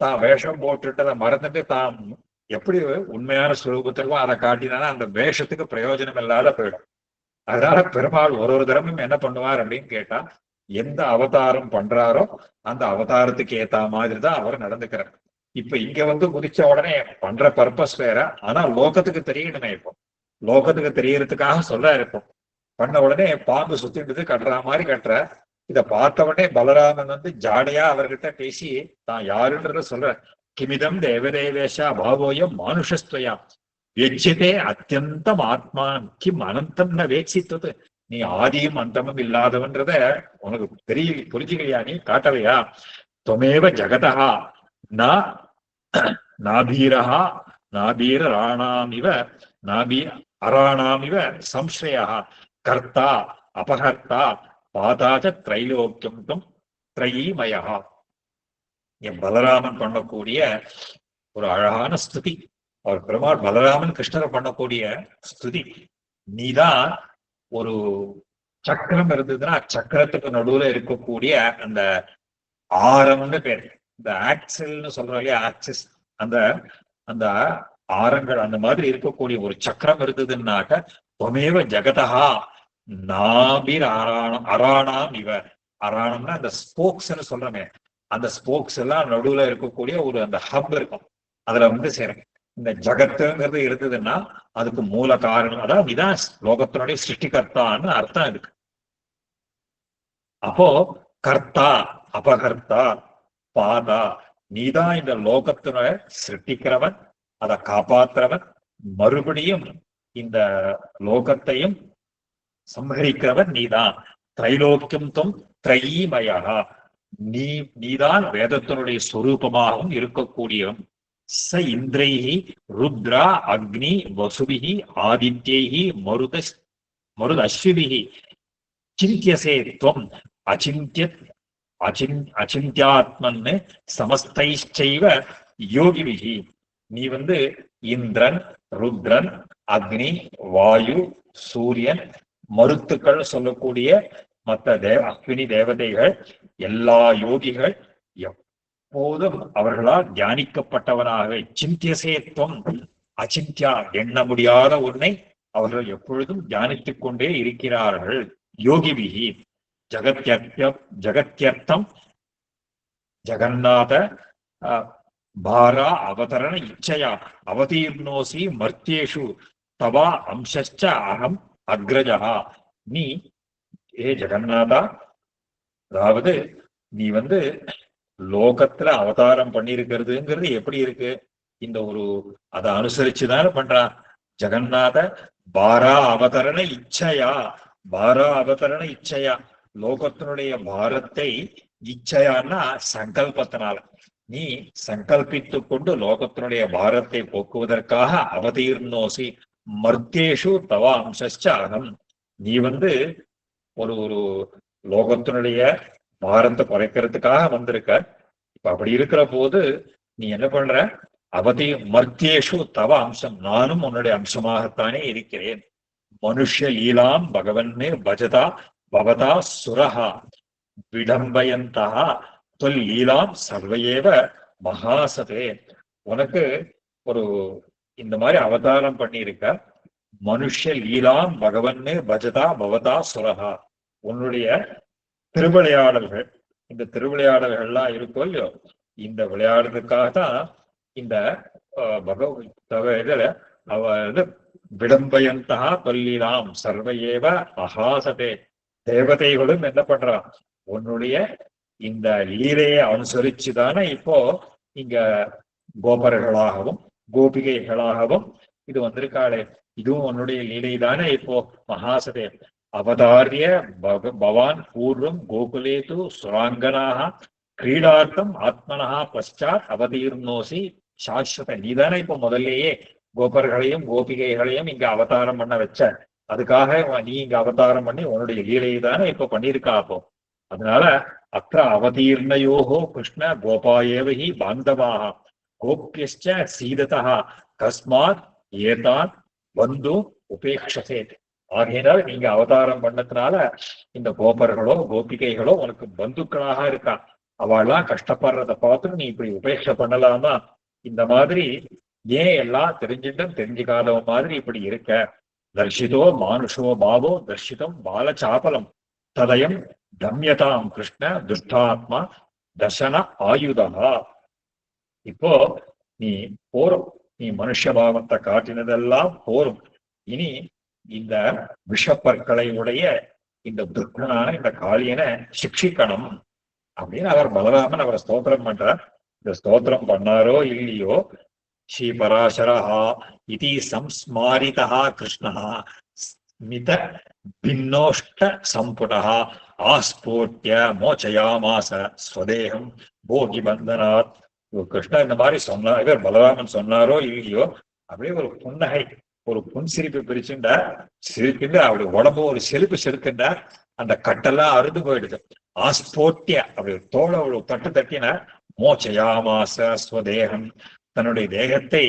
தான் வேஷம் போட்டுட்டு அதை மறந்துட்டு தான் எப்படி உண்மையான சுரூபத்திற்கும் அதை காட்டினாலும் அந்த வேஷத்துக்கு பிரயோஜனம் இல்லாத போயிடும். அதனால பெருமாள் ஒரு ஒரு தரமும் என்ன பண்ணுவார் அப்படின்னு கேட்டா, எந்த அவதாரம் பண்றாரோ அந்த அவதாரத்துக்கு ஏத்த மாதிரி தான் அவர் நடந்துக்கிறார். இப்ப இங்க வந்து குதிச்ச உடனே பண்ற பர்பஸ் வேற, ஆனா லோகத்துக்கு தெரியணுமே. இப்போ லோகத்துக்கு தெரியறதுக்காக சொல்ற இருப்போம். பண்ண உடனே பாம்பு சுத்திட்டு கட்டுற மாதிரி கட்டுற, இத பார்த்த உடனே பலராமன் வந்து ஜாடையா அவர்கிட்ட பேசி தான் யாருன்றத சொல்ற, கிமிதம் தேவதேவேஷா பாவோயம் மானுஷஸ்துவயா வெச்சிதே அத்தியந்தம் ஆத்மானம் கிம் அனந்தம் ந வேட்சித்தது, நீ ஆதியும் அந்தமும் இல்லாதவன்றத உனக்கு புரிஞ்சுக்கலையா, நீ காட்டலையா, தொமேவ ஜகதா நாபீரஹா நாபீர ராணாமிவ நாபீ அராணாமிவ சம்ஸ்ரயா கர்த்தா அபகர்த்தா பாதாச்ச திரைலோக்கியம் தம் திரையீமயா. என் பலராமன் பண்ணக்கூடிய ஒரு அழகான ஸ்துதி, அவர் பெருமாள் பலராமன் கிருஷ்ணரை பண்ணக்கூடிய ஸ்துதி. நீதான் ஒரு சக்கரம் இருந்ததுன்னா சக்கரத்துக்கு நடுவுல இருக்கக்கூடிய அந்த ஆரம்னு பேர், இந்த ஆக்சில்னு சொல்றோம் இல்லையா, ஆக்சிஸ், அந்த அந்த ஆரங்கள் அந்த மாதிரி இருக்கக்கூடிய ஒரு சக்கரம் இருந்ததுன்னாக்க தொமேவ ஜெகதா நாபிர் அராணாம் இவ, அராணம்னா அந்த ஸ்போக்ஸ்ன்னு சொல்றமே, அந்த ஸ்போக்ஸ் எல்லாம் நடுவுல இருக்கக்கூடிய ஒரு அந்த ஹப் இருக்கும், அதுல வந்து சேரும். இந்த ஜகத்துங்கிறது இருந்ததுன்னா அதுக்கு மூல காரணம், அதாவது இதான் லோகத்தினுடைய சிருஷ்டிகர்த்தான்னு அர்த்தம் இருக்கு. அப்போ கர்த்தா அபகர்த்தா பாதா, நீதான் இந்த லோகத்தினுடைய சிருஷ்டிக்கிறவன், அதை காப்பாத்துறவன், மறுபடியும் இந்த லோகத்தையும் சம்ஹரிக்கிறவன் நீதான். திரைலோக்கியம் தொம் திரையீமயா, நீதான் வேதத்தினுடைய ஸ்வரூபமாகவும் இருக்கக்கூடியவன். ச இந்திரைஹி ருத்ரா அக்னி வசுபிஹி ஆதித்யைஹி மருத அஸ்விபிஹி சிந்தியசே துவம் அச்சிந்தியாத்மன்னு சமஸ்தைச்சைவ யோகிபிஹி. நீ வந்து இந்திரன், ருத்ரன், அக்னி, வாயு, சூரியன், மருத்துக்கள் சொல்லக்கூடிய மற்ற அக்னி தேவதைகள், எல்லா யோகிகள் எப்போதும் அவர்களால் தியானிக்கப்பட்டவனாக சிந்தியசேத்வம் அச்சிந்தியா, எண்ண முடியாத ஒன்றை அவர்கள் எப்பொழுதும் தியானித்துக் கொண்டே இருக்கிறார்கள். யோகிபிகி ஜகத்யர்த்தம் ஜகநாத பாரா அவதரண இச்சையா அவதீர்ணோசி மர்த்தியேஷு தவா அம்சச்ச அகம் அக்ரஜா. நீ ஏ ஜெகநாதா, அதாவது நீ லோகத்துல அவதாரம் பண்ணிருக்கிறதுங்கிறது எப்படி இருக்கு? இந்த ஒரு அதை அனுசரிச்சுதானே பண்றா. ஜெகநாத பாரா அவதரண இச்சையா, பாரா அவதரண இச்சையா, லோகத்தினுடைய பாரத்தை இச்சையான்னா சங்கல்பத்தினால நீ சங்கல்பித்து கொண்டு லோகத்தினுடைய பாரத்தை போக்குவதற்காக அவதீர்ணோசி மர்த்தேஷு தவா அம்சச்ச அகம். நீ ஒரு ஒரு லோகத்தினுடைய பாரத்தை குறைக்கிறதுக்காக வந்திருக்க. இப்ப அப்படி இருக்கிற போது நீ என்ன பண்ற? அவதி மர்த்தியேஷு தவ அம்சம், நானும் உன்னுடைய அம்சமாகத்தானே இருக்கிறேன். மனுஷ லீலாம் பகவன்னு பஜதா பவதா சுரஹா விடம்பயந்தா தொல் லீலாம் சர்வையேவ மகாசதே. உனக்கு ஒரு இந்த மாதிரி அவதாரம் பண்ணியிருக்க. மனுஷ லீலாம் பகவன்னு பஜதா பவதா சுரஹா, உன்னுடைய திருவிளையாடல்கள், இந்த திருவிளையாடல்கள்லாம் இருக்கோ இல்லையோ, இந்த விளையாடுறதுக்காக தான் இந்த பகவத் அவ விடம்பயந்தா தொல்லீலாம் சர்வையேவ மகாசதே. தேவதைகளும் என்ன பண்றான்? உன்னுடைய இந்த லீலையை அனுசரிச்சுதானே இப்போ இங்க கோபர்களாகவும் கோபிகைகளாகவும் இது வந்திருக்காளே, இதுவும் உன்னுடைய லீலை தானே. இப்போ மகாசதே அவதாரிய பவான் பூர்வம் கோகுலேது சுராங்கனாக கிரீடார்த்தம் ஆத்மனஹா பశ్చాத் அவதீர்ணோசி சாஸ்வத. நீதானே இப்போ முதல்லையே கோபர்களையும் கோபிகைகளையும் இங்க அவதாரம் பண்ண வச்ச. அதுக்காக நீ இங்க அவதாரம் பண்ணி உன்னுடைய லீலையை தானே இப்ப பண்ணியிருக்கா. அப்போ அதனால அத்த அவதீர்ணயோகோ கிருஷ்ண கோபாயேவஹி பாந்தவாக கோபியஸ்ச சீததா கஸ்மாத் ஏதான் வந்து உபேக்ஷசேத். ஆகையினால் நீங்க அவதாரம் பண்ணதுனால இந்த கோபர்களோ கோபிகைகளோ உனக்கு பந்துக்களாக இருக்கா. அவள்லாம் கஷ்டப்படுறத பார்த்து நீ இப்படி உபேட்சை பண்ணலாமா? இந்த மாதிரி ஏன் எல்லாம் தெரிஞ்சிட்டும் தெரிஞ்சுக்காதவ மாதிரி இப்படி இருக்க? தர்ஷிதோ மானுஷோ பாவோ தர்ஷிதம் பாலச்சாபலம் ததயம் தம்யதாம் கிருஷ்ண துஷ்டாத்மா தர்சன ஆயுதா. இப்போ நீ போரும், நீ மனுஷ பாவத்தை காட்டினதெல்லாம் போரும். இனி இந்த விஷப்பற்களை உடைய இந்த துர்கனான இந்த காளியனை சிக்ஷிக்கணும் அப்படின்னு அவர் பலராமன் அவரை ஸ்தோத்திரம் பண்றார். இந்த ஸ்தோத்திரம் பண்ணாரோ இல்லையோ, ஸ்ரீ பராசரஹா இதி சம்ஸ்மாரிதா கிருஷ்ணா ஸ்மித பின்னோஷ்ட சம்புடா ஆஸ்போட்ய மோச்சயாமாச ஸ்வதேகம் போகி பந்தனாத். கிருஷ்ணா இந்த மாதிரி சொன்னார், இவர் பலராமன் சொன்னாரோ இல்லையோ, அப்படியே ஒரு புன்னகை, ஒரு புன் சிரிப்பு பிரிச்சுண்டா சிரிக்கின்ற அவருடைய உடம்பு ஒரு செலுப்பு செலுக்கின்ற அந்த கட்டெல்லாம் அறுந்து போயிடுது. ஆஸ்போட்டிய அப்படி தோலை ஒரு தட்டு தட்டின மோச்சயாமாச ஸ்வதேகம், தன்னுடைய தேகத்தை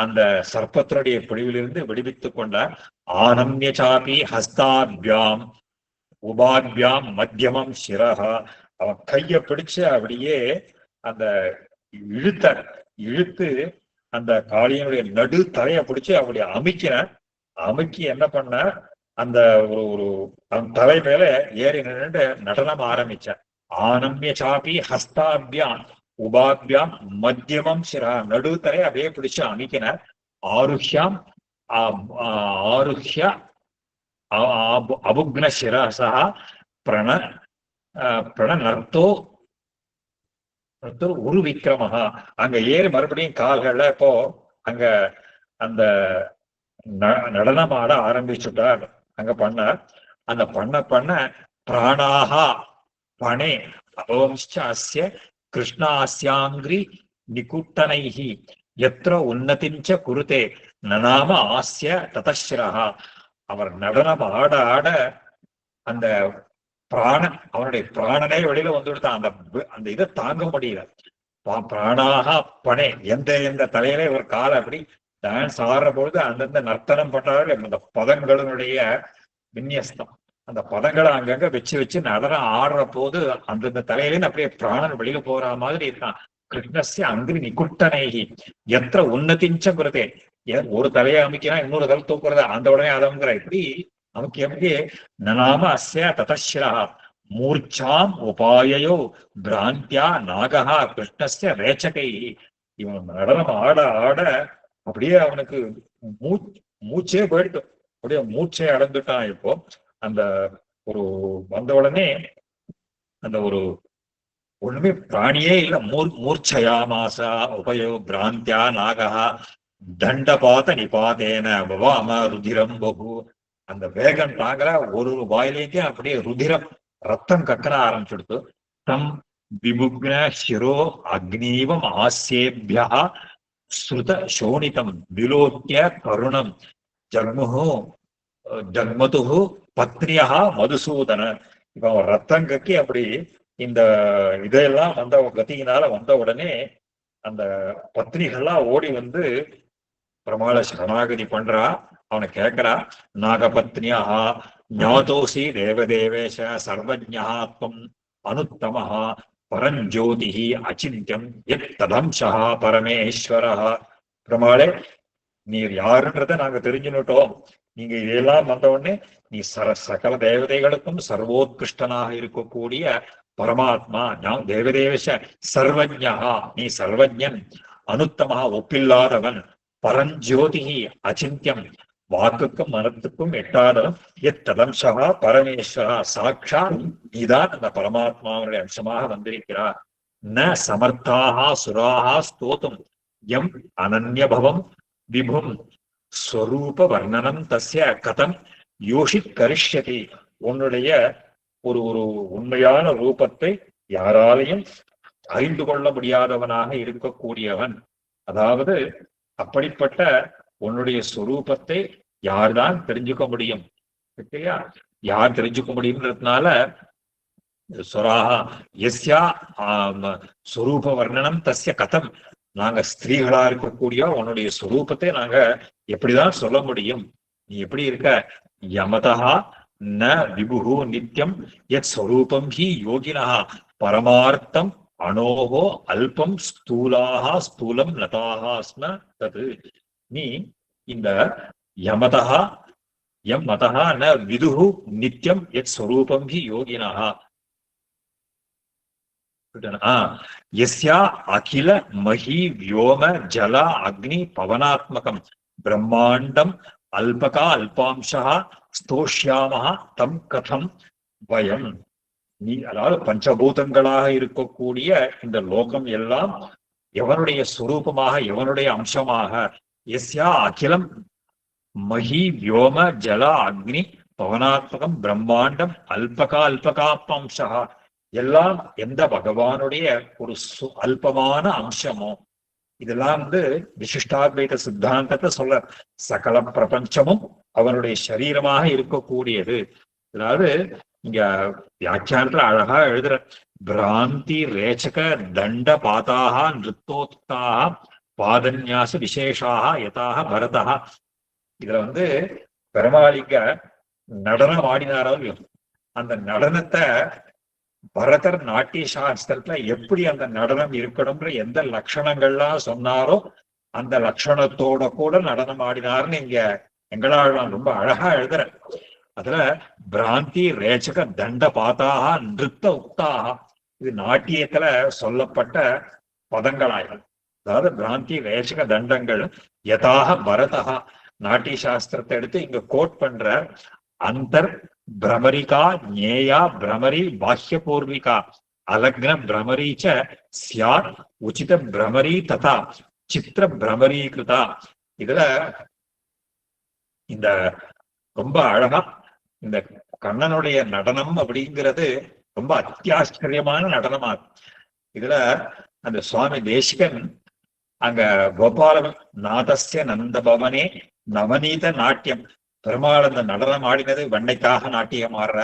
அந்த சர்ப்பத்தினுடைய பிடிவிலிருந்து விடுவித்துக் கொண்டார். ஆனம்ய சாபி ஹஸ்தாபியாம் உபாபியாம் மத்தியமம் சிரஹா, அவன் கைய பிடிச்சு அப்படியே அந்த இழுத்து அந்த காளியனுடைய நடு தலையை பிடிச்சு அப்படி அமுக்கி என்ன பண்ண, அந்த ஒரு அந்த தலை மேல ஏறி நின்று நடனம் ஆரம்பிச்ச. ஆனம்ய சாபி ஹஸ்தாபியாம் உபாபியாம் மத்தியமம் சிரா, நடு தலை அப்படியே பிடிச்சு அமைக்கினார். ஆருஹ்யாம் ஆருஹ்ய அபுக்ன சிரசா பிரணர்த்தோ உரு விக்ரமஹா. அங்க ஏறி மறுபடியும் கால்கள்ல இப்போ அங்க அந்த நடனமாட ஆரம்பிச்சுட்டார். அங்க பண்ணார். அந்த பண்ண பிராணாகா பணே அபவம்ச அஸ்ய கிருஷ்ணாஸ்யாங்கிரி நிகுட்டனைஹி எத்திர உன்னதிஞ்ச குருதே நநாம ஆஸ்ய ததஸ்ரஹா. அவர் நடனம் ஆட ஆட அந்த பிராணன், அவனுடைய பிராணனே வெளியில வந்துவிட்டான். அந்த இதை தாங்க முடியல. பிராணாக பணே, எந்த தலையில ஒரு காலை அப்படி டான்ஸ் ஆடுற பொழுது அந்தந்த நர்த்தனம் பண்றாரு. அந்த பதங்களுடைய விநியஸ்தம், அந்த பதங்களை அங்கங்க வச்சு நடனம் ஆடுற போது அந்தந்த தலையிலேருந்து அப்படியே பிராணன் வெளியில போற மாதிரி இருக்கான். கிருஷ்ணஸ்ய அங்கிரி நிகுட்டனைகி எத்திர உன்னதிஞ்ச குருதே. ஒரு தலையை அமைக்கினா இன்னொரு தலை தூக்குறத அந்த உடனே அதங்கிற இப்படி நமக்கு எப்படி நனாம அஸ்ய ததஸ்ரஹா மூர்ச்சாம் உபாயோ பிராந்தியா நாகா கிருஷ்ணஸ்ய ரேச்சகை. இவன் நடனம் ஆட ஆட அப்படியே அவனுக்கு மூச்சே போயிட்டு அப்படியே மூச்சை அடைந்துட்டான். இப்போ அந்த ஒரு வந்த உடனே அந்த ஒரு ஒண்ணுமே பிராணியே இல்ல. மூர்ச்சயாமாசா உபயோ பிராந்தியா நாகா தண்டபாத நிபாதேன பவாம ருதிரம் பகு. அந்த வேகம் தாங்கல, ஒரு வாயிலேயே அப்படியே ருதிரம் ரத்தம் கக்கற ஆரம்பிச்சுடுத்து. தம் விமுக்ன சிரோ அக்னீவம் ஆசேபியா ஸ்ருத சோனிதம் விலோக்கிய கருணம் ஜக்முஹு ஜக்மதுஹு பத்னியா மதுசூதன. இப்ப அவன் ரத்தம் கக்கி அப்படி இந்த இதெல்லாம் வந்த கத்தியினால வந்த உடனே அந்த பத்னிகள்லாம் ஓடி வந்து பிரமாள சரணாகதி பண்றா. அவனை கேட்கிறா, நாகபத்னியா ஞாதோசி தேவதேவேஷ சர்வஜ்ஞா त्वम् அனுத்தமः பரஞ்சோதி அச்சிந்தியம் எத் ததம்சா பரமேஸ்வரः. பிரமாளே, நீர் யாருன்றத நாங்க தெரிஞ்சுட்டோம். நீங்க இதெல்லாம் வந்த உடனே நீ சகல தேவதைகளுக்கும் சர்வோத்கிருஷ்டனாக இருக்கக்கூடிய பரமாத்மா. தேவதேவஷ சர்வஜ்ஞா, நீ சர்வஜன். அனுத்தமா, ஒப்பில்லாதவன். பரஞ்சோதி அச்சிந்தியம், வாக்குக்கும் மனத்துக்கும் எட்டாதவன். எத்ததம்சா பரமேஸ்வரா, சாட்சா நீதான் அந்த பரமாத்மாவுடைய அம்சமாக வந்திருக்கிறார். ந சமர்த்தாக சுராக ஸ்தோத்தும் எம் அனன்யபவம் விபும் ஸ்வரூப வர்ணனம் தஸ்ய கதம் யோஷித் கரிஷ்யதி. உன்னுடைய ஒரு ஒரு உண்மையான ரூபத்தை யாராலையும் அறிந்து கொள்ள முடியாதவனாக இருக்கக்கூடியவன். அதாவது அப்படிப்பட்ட உன்னுடைய ஸ்வரூபத்தை யார்தான் தெரிஞ்சுக்க முடியும்? இல்லையா? யார் தெரிஞ்சுக்க முடியும்ன்றதுனால சொராஹா எஸ்யா ஸ்வரூப வர்ணனம் தஸ்ய கதம். நாங்க ஸ்திரீகளா இருக்கக்கூடிய உன்னுடைய ஸ்வரூபத்தை நாங்க எப்படிதான் சொல்ல முடியும்? நீ எப்படி இருக்க? யமதா ந விபுஹு நித்யம் யத் ஸ்வரூபம் ஹி யோகினா பரமார்த்தம் அனோகோ அல்பம் ஸ்தூலாக ஸ்தூலம் லதாக ஸ்ம தது. நீ இந்த யமதா எம் மதா ந விதுஹு நித்யம் யத் ஸ்வரூபம் ஹி யோகினா யஸ்யா அகில மஹி வியோம ஜல அக்னி பவனாத்மகம் பிரம்மாண்டம் அல்பகா அல்பாம்சா ஸ்தோஷ்யாமஹ தம் கதம் வயம். நீ அதாவது பஞ்சபூதங்களாக இருக்கக்கூடிய இந்த லோகம் எல்லாம் எவனுடைய சுரூபமாக, எவனுடைய அம்சமாக? எஸ்யா அகிலம் மஹி வியோம ஜல அக்னி பவனாத்மகம் பிரம்மாண்டம் அல்பகா அல்பகாம்சா. எல்லாம் எந்த பகவானுடைய ஒரு அல்பமான அம்சமோ. இதெல்லாம் விசிஷ்டாத்வைத சித்தாந்தத்தை சொல்ல, சகல பிரபஞ்சமும் அவனுடைய சரீரமாக இருக்கக்கூடியது. அதாவது இங்க வியாக்கியானத்துல அழகா எழுதுற, பிராந்தி ரேச்சக தண்ட பாதாக நிருத்தோத்தாக பாதன்யாச விசேஷாக யதாக பரதா. இதுல பெருமாளிங்க நடனம் ஆடினாரோ, அந்த நடனத்தை பரதர் நாட்டிய சாஸ்திரத்துல எப்படி அந்த நடனம் இருக்கணும்ன்ற எந்த லட்சணங்கள்லாம் சொன்னாரோ அந்த லட்சணத்தோட கூட நடனம் ஆடினாருன்னு இங்க எங்களாழ்வான் ரொம்ப அழகா எழுதுற. அதுல பிராந்தி ரேச்சக தண்ட பாத்தாக நிருத்த உக்தாக, இது நாட்டியத்துல சொல்லப்பட்ட பதங்களாய்கள். அதாவது பிராந்தி ரேச்சக தண்டங்கள் யதாக பரதா. நாட்டிய சாஸ்திரத்தை எடுத்து இங்க கோட் பண்ற, அந்தர் பிரமரிகா ஞேயா பிரமரி பாஹ்ய பூர்விகா அலக்ன பிரமரீச்ச சியாத் உச்சித பிரமரி ததா சித்திர பிரமரீகிருதா. இதுல இந்த ரொம்ப அழகா இந்த கண்ணனுடைய நடனம் அப்படிங்கிறது ரொம்ப அத்தியாச்சரியமான நடனமா. இதுல அந்த சுவாமி தேசிகன் அங்க கோபால நாதஸ்ய நந்த பவனே நவநீத நாட்டியம், பெருமாள் அந்த நடனம் ஆடினது வெண்ணைக்காக நாட்டியம் ஆடுற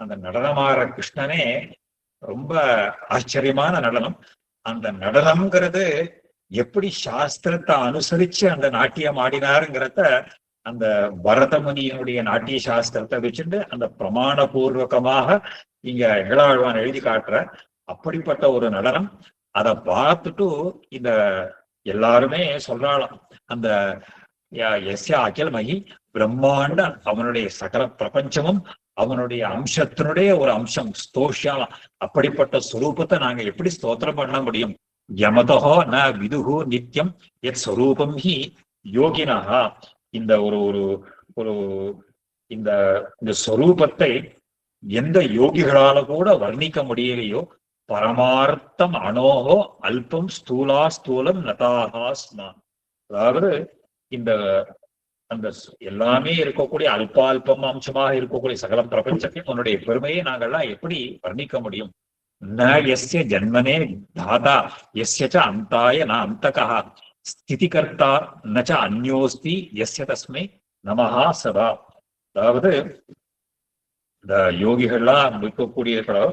அந்த நடனமாடுற கிருஷ்ணனே ரொம்ப ஆச்சரியமான நடனம். அந்த நடனம்ங்கிறது எப்படி சாஸ்திரத்தை அனுசரிச்சு அந்த நாட்டியம் ஆடினாருங்கிறத அந்த பரதமுனியினுடைய நாட்டிய சாஸ்திரத்தை வச்சுட்டு அந்த பிரமாண பூர்வகமாக இங்க எங்களாழ்வான் எழுதி காட்டுற அப்படிப்பட்ட ஒரு நடனம். அதை பார்த்துட்டு இந்த எல்லாருமே சொல்றாளாம், அந்த எஸ்யா அகில மகி பிரம்மாண்ட அவனுடைய சகல பிரபஞ்சமும் அவனுடைய அம்சத்தினுடைய ஒரு அம்சம் ஸ்தோஷா. அப்படிப்பட்ட ஸ்வரூபத்தை நாங்க எப்படி ஸ்தோத்திரம் பண்ண முடியும்? யமதோ ந விதுகு நித்தியம் எத் ஸ்வரூபம் ஹி யோகினஹா. இந்த ஒரு ஒரு ஒரு இந்த இந்த ஸ்வரூபத்தை எந்த யோகிகளால கூட வர்ணிக்க முடியலையோ, பரமார்த்தம் அனோகோ அல்பம் ஸ்தூலா ஸ்தூலம் நதாகா ஸ்மா. அதாவது இந்த அந்த எல்லாமே இருக்கக்கூடிய அல்பால்பம் அம்சமாக இருக்கக்கூடிய சகல பிரபஞ்சத்தையும் உன்னுடைய பெருமையை நாங்கள்லாம் எப்படி வர்ணிக்க முடியும்? ந எஸ்ய ஜன்மனே தாதா எஸ்ய ச அந்தாய ந அந்தகா ஸ்திதிகர்த்தா ந ச அந்யோஸ்தி எஸ்ய தஸ்மை நமஹா சதா. அதாவது இந்த யோகிகள்லாம் இருக்கக்கூடியவர்களோ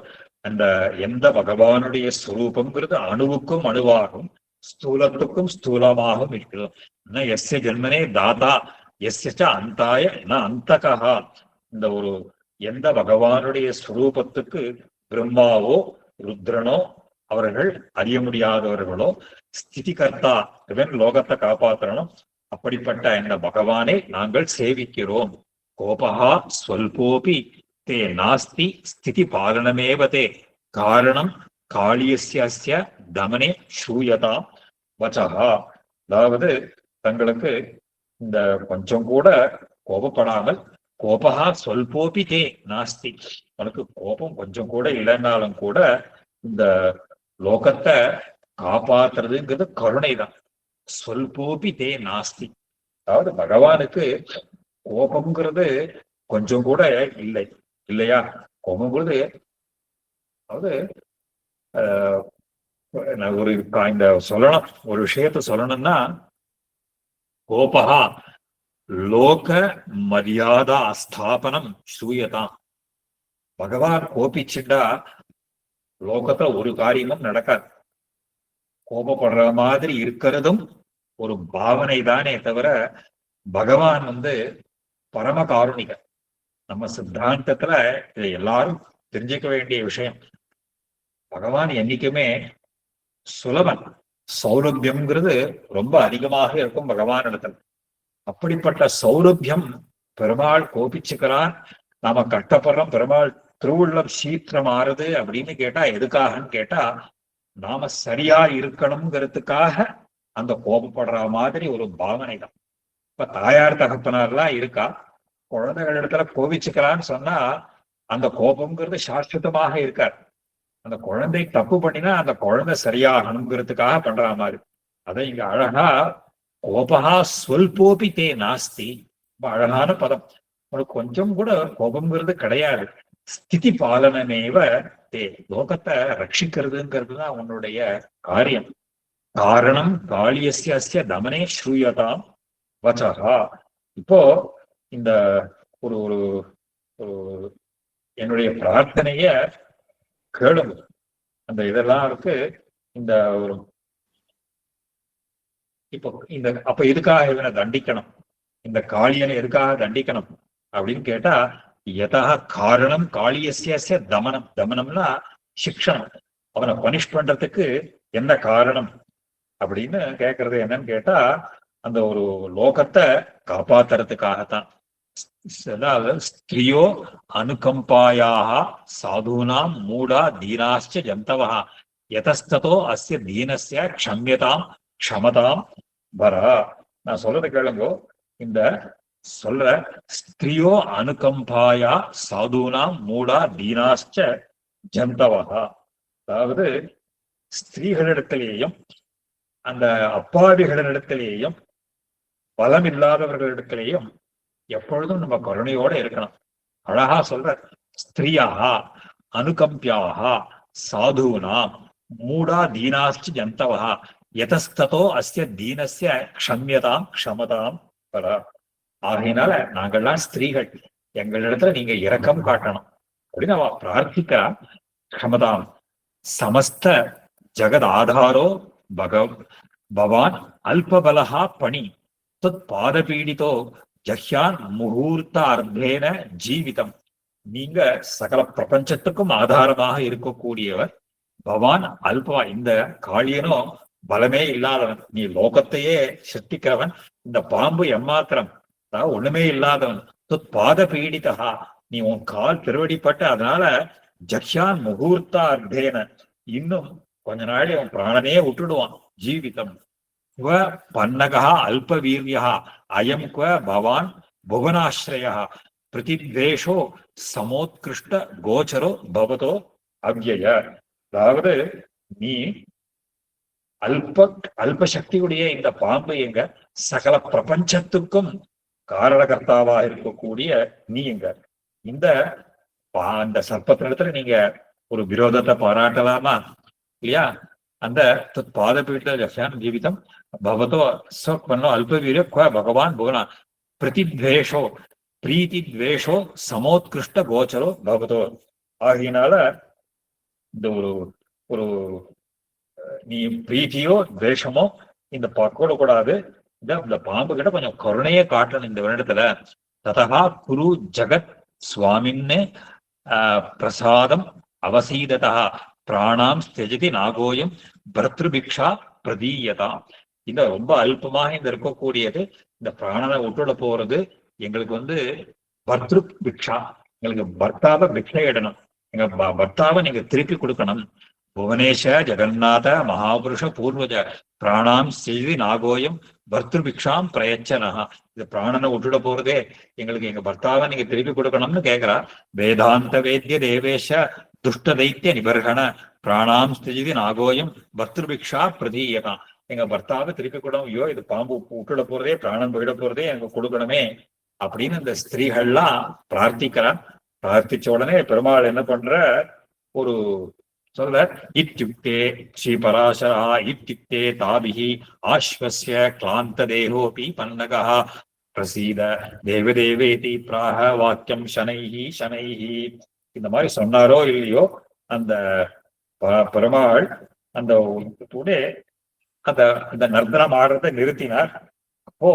அந்த எந்த பகவானுடைய ஸ்வரூபம்ங்கிறது அணுவுக்கும் அணுவாகும், ஸ்தூலத்துக்கும் ஸ்தூலமாகவும் இருக்கிறது. எஸ்ய ஜென்மனே தாதா எஸ்ய அந்தாய ந அந்தகா. இந்த ஒரு எந்த பகவானுடைய ஸ்வரூபத்துக்கு பிரம்மாவோ ருத்ரனோ அவர்கள் அறிய முடியாதவர்களோ, ஸ்திதி கர்த்தா இவன் லோகத்தை காப்பாற்றணும், அப்படிப்பட்ட இந்த பகவானை நாங்கள் சேவிக்கிறோம். கோபஹா ஸ்வல்போபி தே நாஸ்தி ஸ்திதி பாலனமேவ தே காரணம் காளியஸ்ய தமனே ஸ்ரூயதா வச்சகா. அதாவது தங்களுக்கு இந்த கொஞ்சம் கூட கோபப்படாமல், கோபஹா ஸ்வல்போபி தே நாஸ்தி, உனக்கு கோபம் கொஞ்சம் கூட இல்லைன்னாலும் கூட இந்த லோகத்தை காப்பாத்துறதுங்கிறது கருணை தான். ஸ்வல்போபி தே நாஸ்தி, அதாவது பகவானுக்கு கோபம்ங்கிறது கொஞ்சம் கூட இல்லை, இல்லையா? கோபங்கிறது அதாவது ஒரு இந்த சொல்லணும், ஒரு விஷயத்த சொல்லணும்னா, கோபஹா லோக மரியாதா ஸ்தாபனம் ஸ்ரூயதாம். பகவான் கோபிச்சுட்டா லோகத்துல ஒரு காரியமும் நடக்காது. கோபப்படுற மாதிரி இருக்கிறதும் ஒரு பாவனை தானே தவிர பகவான் பரம காருணிக. நம்ம சித்தாந்தத்துல இதை எல்லாரும் தெரிஞ்சுக்க வேண்டிய விஷயம். பகவான் என்னைக்குமே சுலபன், சௌலபியம்ங்கிறது ரொம்ப அதிகமாக இருக்கும் பகவான் இடத்துல. அப்படிப்பட்ட சௌலபியம் பெருமாள் கோபிச்சுக்கிறான், நாம கஷ்டப்படுறோம், பெருமாள் திருவுள்ளம் சீற்றம் ஆறுது அப்படின்னு கேட்டா எதுக்காகன்னு கேட்டா, நாம சரியா இருக்கணுங்கிறதுக்காக அந்த கோபப்படுற மாதிரி ஒரு பாவனை தான். இப்ப தாயார் தகப்பனார்லாம் இருக்கா, குழந்தைகள் இடத்துல கோபிச்சுக்கலான்னு சொன்னா அந்த கோபம்ங்கிறது சாஸ்வதமாக இருக்காது. அந்த குழந்தை தப்பு பண்ணினா அந்த குழந்தை சரியாகணுங்கிறதுக்காக பண்ற மாதிரி. அதை இங்க அழகா கோபஹா ஸ்வல்போபி தே நாஸ்தி, அழகான பதம். உனக்கு கொஞ்சம் கூட கோபம்ங்கிறது கிடையாது. ஸ்திதி பாலனமேவ தே, லோகத்தை ரட்சிக்கிறதுங்கிறது தான் உன்னுடைய காரியம். காரணம் காளியஸ்ய தமனே ஸ்ரூயதாம் வச்சகா. இப்போ இந்த ஒரு ஒரு என்னுடைய பிரார்த்தனைய கேளுங்க. அந்த இதெல்லாம் இருக்கு. இந்த ஒரு இப்போ இந்த அப்ப எதுக்காக இவனை தண்டிக்கணும், இந்த காளியனை எதுக்காக தண்டிக்கணும் அப்படின்னு கேட்டா, எதா காரணம் காளியஸ்ய தமனம். தமனம்னா சிக்ஷனம், அவனை பனிஷ் பண்றதுக்கு என்ன காரணம் அப்படின்னு கேட்கறது என்னன்னு கேட்டா, அந்த ஒரு லோகத்தை காப்பாத்துறதுக்காகத்தான். ஸ்திரியோ அனுகம்பாயாக சாதுனாம் மூடா தீனாச்ச ஜந்தவா யதஸ்ததோ அஸ்ய தீனஸ்ய க்ஷம்யதாம் க்ஷமதாம் வரா. நான் சொல்றது கேளுங்கோ. இந்த சொல்ற ஸ்திரியோ அனுகம்பாயா சாதுனாம் மூடா தீனாச்ச ஜந்தவா, அதாவது ஸ்திரீகளிடத்திலேயும் அந்த அப்பாவிகளிடத்திலேயும் பலம் இல்லாதவர்களிடத்திலேயும் எப்பொழுதும் நம்ம கருணையோட இருக்கணும். அழகா சொல்ற, ஸ்திரியா அனுகம்பியாக சாதுனாம் மூடா தீனாஸ்சி ஜந்தவா யதஸ்ததோ அஸ்ய தீனஸ்ய க்ஷம்யதாம் க்ஷமதாம் பரா. ஆகையினால நாங்கள்லாம் ஸ்திரீகள், எங்களிடத்துல நீங்க இரக்கம் காட்டணும் அப்படின்னு அவ பிரார்த்திக்கிறா. க்ஷமதாம் சமஸ்த ஜகத் ஆதாரோ பவான் அல்பபலஹா பணி தத் பாதபீடிதோ ஜஹ்யான் முகூர்த்த அர்த்தேன ஜீவிதம். நீங்க சகல பிரபஞ்சத்துக்கும் ஆதாரமாக இருக்கக்கூடியவர் பவான் அல்பவா. இந்த காளியனோ பலமே இல்லாதவன், நீ லோகத்தையே சிருஷ்டிக்கிறவன். இந்த பாம்பு எம்மாத்திரம், அதாவது ஒண்ணுமே இல்லாதவன். தத் பாத பீடிதா, நீ உன் கால் திருவடிப்பட்ட அதனால ஜக்ஷான் முகூர்த்தா அர்த்தேன இன்னும் கொஞ்ச நாளை அவன் பிராணனே விட்டுடுவான் ஜீவிதம். क्व पन्नगः अल्पवीर्यः अयं क्व भवान् भुवनाश्रयः प्रतिद्वेषो समोत्कृष्ट गोचरो भवतो अव्यय. அதாவது நீ அல்ப சக்தியுடைய இந்த பாம்பு எங்க சகல பிரபஞ்சத்துக்கும் காரணகர்த்தாவாக இருக்கக்கூடிய நீ எங்க இந்த அந்த சர்ப்பத்தினிடத்துல நீங்க ஒரு விரோதத்தை பாராட்டலாமா இல்லையா? அந்த பாதபீட்ட ஜீவிதம் பவதோ ஸ்வப்னோ அல்பவீரிய க்வ பகவான் புவனா பிரதித்வேஷோ பிரீதித்வேஷோ சமோத்கிருஷ்ட கோச்சரோ பவதோ. ஆகையினால இந்த ஒரு ஒரு நீ பிரீத்தியோ துவேஷமோ இந்த கூட கூடாது. இந்த பாம்பு கிட்ட கொஞ்சம் கருணையே காட்டணும் இந்த வருடத்துல. ததா குரு ஜகத் சுவாமின்னு பிரசாதம் அவசீததா பிராணாம் ஸ்தெஜதி நாகோயம் பர்திருபிக்ஷா பிரதீயதாம். இந்த ரொம்ப அல்பமாக இந்த இருக்கக்கூடியது இந்த பிராணனை விட்டுட போறது எங்களுக்கு பர்திரு பிக்ஷா, எங்களுக்கு பர்த்தாவை பிக்ஷை இடணும், எங்க பர்த்தாவை நீங்க திருப்பி கொடுக்கணும். புவனேஷ ஜெகநாத மகாபுருஷ பூர்வஜ பிராணாம் ஸ்தெஜதி நாகோயம் பர்திரு பிக்ஷாம் பிரயச்சனா. இந்த பிராணனை விட்டுட போறதே எங்களுக்கு எங்க பர்த்தாவை நீங்க திருப்பி கொடுக்கணும்னு கேக்குறா. வேதாந்த வேத்திய தேவேஷ துஷ்ட தைத்திய நிபர்கண பிராணாம் ஸ்திஜதி நாகோயம் பர்திருபிக்ஷா பிரதீயதான். எங்க பர்த்தாவை திருப்பி கூட, ஐயோ இது பாம்பு விட்டுட போறதே, பிராணம் போயிட போறதே, எனக்கு கொடுக்கணுமே அப்படின்னு இந்த ஸ்திரீகள்லாம் பிரார்த்திக்கிறான். பிரார்த்திச்ச உடனே பெருமாள் என்ன பண்ற ஒரு சொல்ல, இத்யுக்தே ஸ்ரீ பராசரா இத்யுக்தே தாபிஹி ஆஸ்வஸ்ய கிளாந்த தேகோபி பன்னகா பிரசீத தேவதேவேதி பிராக வாக்கியம் சனைஹி சனைஹி. இந்த மாதிரி சொன்னாரோ இல்லையோ அந்த பெருமாள் அந்த அந்த அந்த நர்த்தனம் ஆடுறதை நிறுத்தினார். அப்போ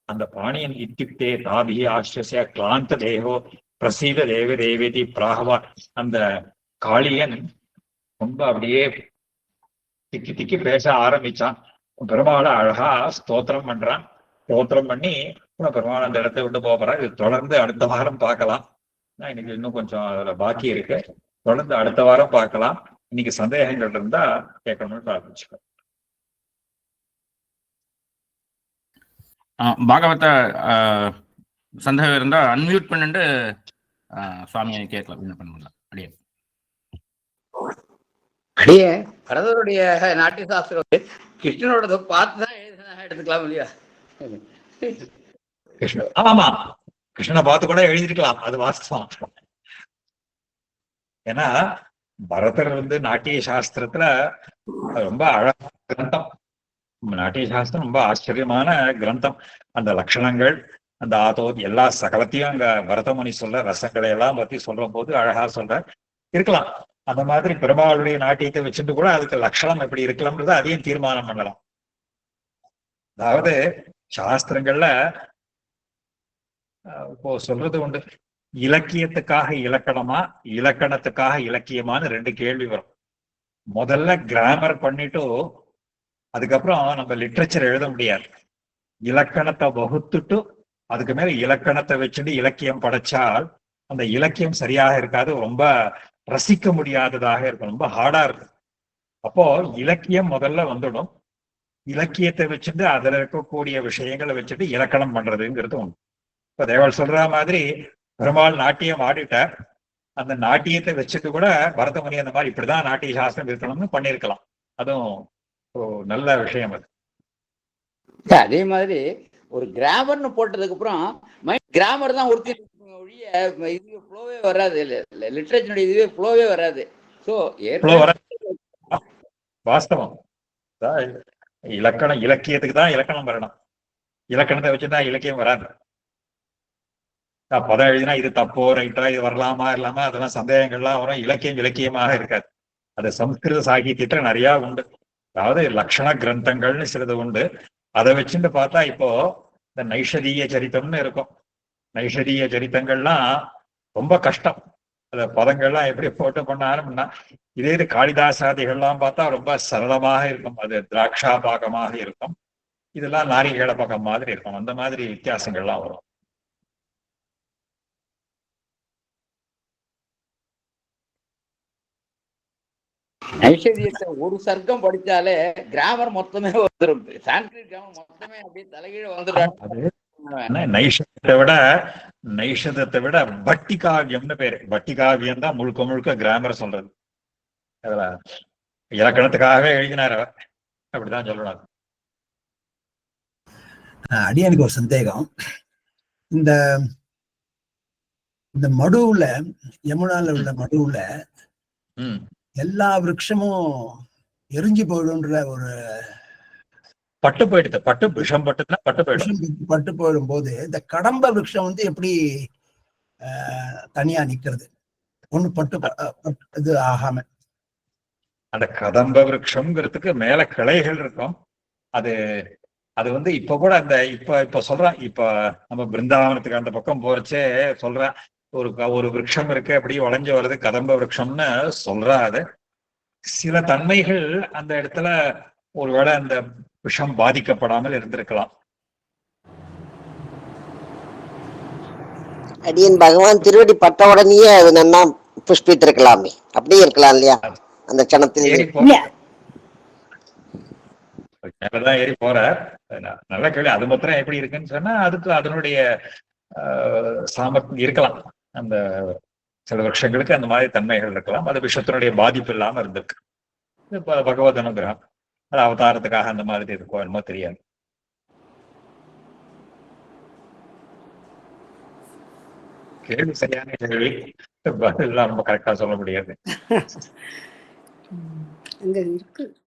அந்த பாணியன் இத்தியுக்தே தாபிஹி ஆஸ்வஸ்ய கிளாந்த தேகோ பிரசீத தேவ தேவேதி பிராகவா, அந்த காளியன் ரொம்ப அப்படியே திக்கி திக்கி பேச ஆரம்பிச்சான். பெருமாளை அழகா ஸ்தோத்திரம் பண்றான். ஸ்தோத்திரம் பண்ணி பெருமாள் அந்த இடத்தை விட்டு போறான். இது தொடர்ந்து அடுத்த வாரம் பார்க்கலாம். இன்னைக்கு இன்னும் கொஞ்சம் அதுல பாக்கி இருக்கு. தொடர்ந்து அடுத்த வாரம் பார்க்கலாம். இன்னைக்கு சந்தேகங்கள் இருந்தா கேட்கணும்னு ஆரம்பிச்சுக்கோ. பாகவத சந்தேகம் இருந்தா அன்மியூட் பண்ணிட்டு சுவாமியை கேட்கலாம். விண்ணப்பம் பண்ணலாம். அடியே அடியே பரதருடைய நாட்டிய சாஸ்திரம் கிருஷ்ணனோட பார்த்துதான் எழுதினா எடுத்துக்கலாம் இல்லையா? கிருஷ்ணன் ஆமா, கிருஷ்ணனை பார்த்து கூட எழுதிருக்கலாம், அது வாஸ்தவம். ஏன்னா பரதர் நாட்டிய சாஸ்திரத்துல ரொம்ப அழகான கிரந்தம். நாட்டிய சாஸ்திரம் ரொம்ப ஆச்சரியமான கிரந்தம். அந்த லட்சணங்கள், அந்த ஆதோத் எல்லா சகலத்தையும் அங்க பரதமுனி சொல்ற ரசங்களை எல்லாம் பத்தி சொல்ற போது அழகா சொல்ற இருக்கலாம். அந்த மாதிரி பெருமாளுடைய நாட்டியத்தை வச்சுட்டு கூட அதுக்கு லட்சணம் எப்படி இருக்கலாம்ன்றத அதையும் தீர்மானம் பண்ணலாம். அதாவது சாஸ்திரங்கள்ல இப்போ சொல்றது உண்டு, இலக்கியத்துக்காக இலக்கணமா இலக்கணத்துக்காக இலக்கியமானு ரெண்டு கேள்வி வரும். முதல்ல கிராமர் பண்ணிட்டு அதுக்கப்புறம் நம்ம லிட்ரேச்சர் எழுத முடியாது. இலக்கணத்தை வகுத்துட்டு அதுக்கு மேல இலக்கணத்தை வச்சுட்டு இலக்கியம் படைச்சால் அந்த இலக்கியம் சரியாக இருக்காது, ரொம்ப ரசிக்க முடியாததாக இருக்கும், ரொம்ப ஹார்டா இருக்கும். அப்போ இலக்கியம் முதல்ல வந்துடும். இலக்கியத்தை வச்சுட்டு அதுல இருக்கக்கூடிய விஷயங்களை வச்சுட்டு இலக்கணம் பண்றதுங்கிறது உண்டு. இப்ப தேவல் சொல்ற மாதிரி பெருமாள் நாட்டியம் ஆடிட்டார். அந்த நாட்டியத்தை வச்சுட்டு கூட பரதமுனி அந்த மாதிரி இப்படிதான் நாட்டிய சாஸ்திரம் இருக்கணும்னு பண்ணியிருக்கலாம். அதுவும் நல்ல விஷயம். அது அதே மாதிரி ஒரு கிராமர்னு போட்டதுக்கு அப்புறம் கிராமர் தான் ஒருத்தி ஒழிய இது ஃப்ளோவே வராது, லிட்ரேச்சருடைய இதுவே ஃப்ளோவே வராது. ஸோ வாஸ்தவம் இலக்கணம், இலக்கியத்துக்கு தான் இலக்கணம் வரணும். இலக்கணத்தை வச்சுதான் இலக்கியம் வராது. பதம் எழுதினா இது தப்போ ரைட்டா, இது வரலாமா இல்லாமா, அதெல்லாம் சந்தேகங்கள்லாம் வரும். இலக்கியம் இலக்கியமாக இருக்காது. அது சம்ஸ்கிருத சாகித்யத்துல நிறைய உண்டு. அதாவது லக்ஷண கிரந்தங்கள்னு சிலது உண்டு. அதை வச்சுட்டு பார்த்தா இப்போ இந்த நைஷதீய சரித்தம்னு இருக்கும். நைஷதீய சரித்தங்கள்லாம் ரொம்ப கஷ்டம். அந்த பதங்கள்லாம் எப்படி போட்டு பண்ண ஆரம்பினா, இதே இது காளிதாசாதிகள்லாம் பார்த்தா ரொம்ப சரளமாக இருக்கும். அது திராட்சா பாகமாக இருக்கும். இதெல்லாம் நாரிகேள பாகம் மாதிரி இருக்கும். அந்த மாதிரி வித்தியாசங்கள்லாம் வரும். நைஷதியத்தை ஒரு சர்க்கம் படிச்சாலே கிராமர் மொத்தமே வந்துடும். சான்ஸ்கிரிட் கிராமர் மொத்தமே அப்படியே தலைகீழ வந்துடும். அது நைஷதத்தை விட பட்டி காவியம்னு பேரு. பட்டி காவியம் தான் முழுக்க முழுக்க கிராமர் சொல்றது. அதுல இலக்கணத்துக்காகவே எழுதினார் அவர், அப்படிதான் சொல்லணும். அடியானுக்கு ஒரு சந்தேகம். இந்த இந்த மடுவுல, யமுனால உள்ள மடுவுல எல்லா விருட்சமும் எரிஞ்சு போயிடும்ன்ற ஒரு பட்டு போயிடுது. பட்டு விஷம் பட்டுனா பட்டு போயிடும். பட்டு போயிடும் போது இந்த கடம்ப விருட்சம் வந்து எப்படி தனியா நிக்கிறது? ஒண்ணு பட்டு இது ஆகாம. அந்த கதம்ப விருட்சம்ங்கிறதுக்கு மேல கிளைகள் இருக்கும். அது அது வந்து இப்ப கூட அந்த இப்ப சொல்றான். இப்ப நம்ம பிருந்தாவனத்துக்கு அந்த பக்கம் போறச்சே சொல்றான், ஒரு விருட்சம் இருக்கு அப்படியே வளைஞ்சு வருது, கதம்ப விருட்சம்னு சொல்றா. அது சில தன்மைகள் அந்த இடத்துல ஒருவேளை அந்த விஷம் பாதிக்கப்படாமல் இருந்திருக்கலாம். அடியன் பகவான் திருவடி பட்ட உடனேயே அது நன்னா புஷ்பித்து இருக்கலாமே, அப்படியே இருக்கலாம் இல்லையா? அந்த கணத்தில் மேலதான் ஏறி போற நல்ல கேள்வி. அது மாத்திரம் எப்படி இருக்குன்னு சொன்னா அதுக்கு அதனுடைய சாமர்த்தியம் இருக்கலாம். அந்த சில வருஷங்களுக்கு அந்த மாதிரி தன்மைகள் இருக்கலாம். அது விஷத்தினுடைய பாதிப்பு இல்லாம இருந்திருக்கு. இப்ப பகவத் அனுகிரகம், அது அவதாரத்துக்காக அந்த மாதிரி இருக்கோ என்னமோ தெரியாது. கேள்வி சரியான கேள்வி, பதில் ரொம்ப கரெக்டா சொல்ல முடியாது. அங்க இருக்கு.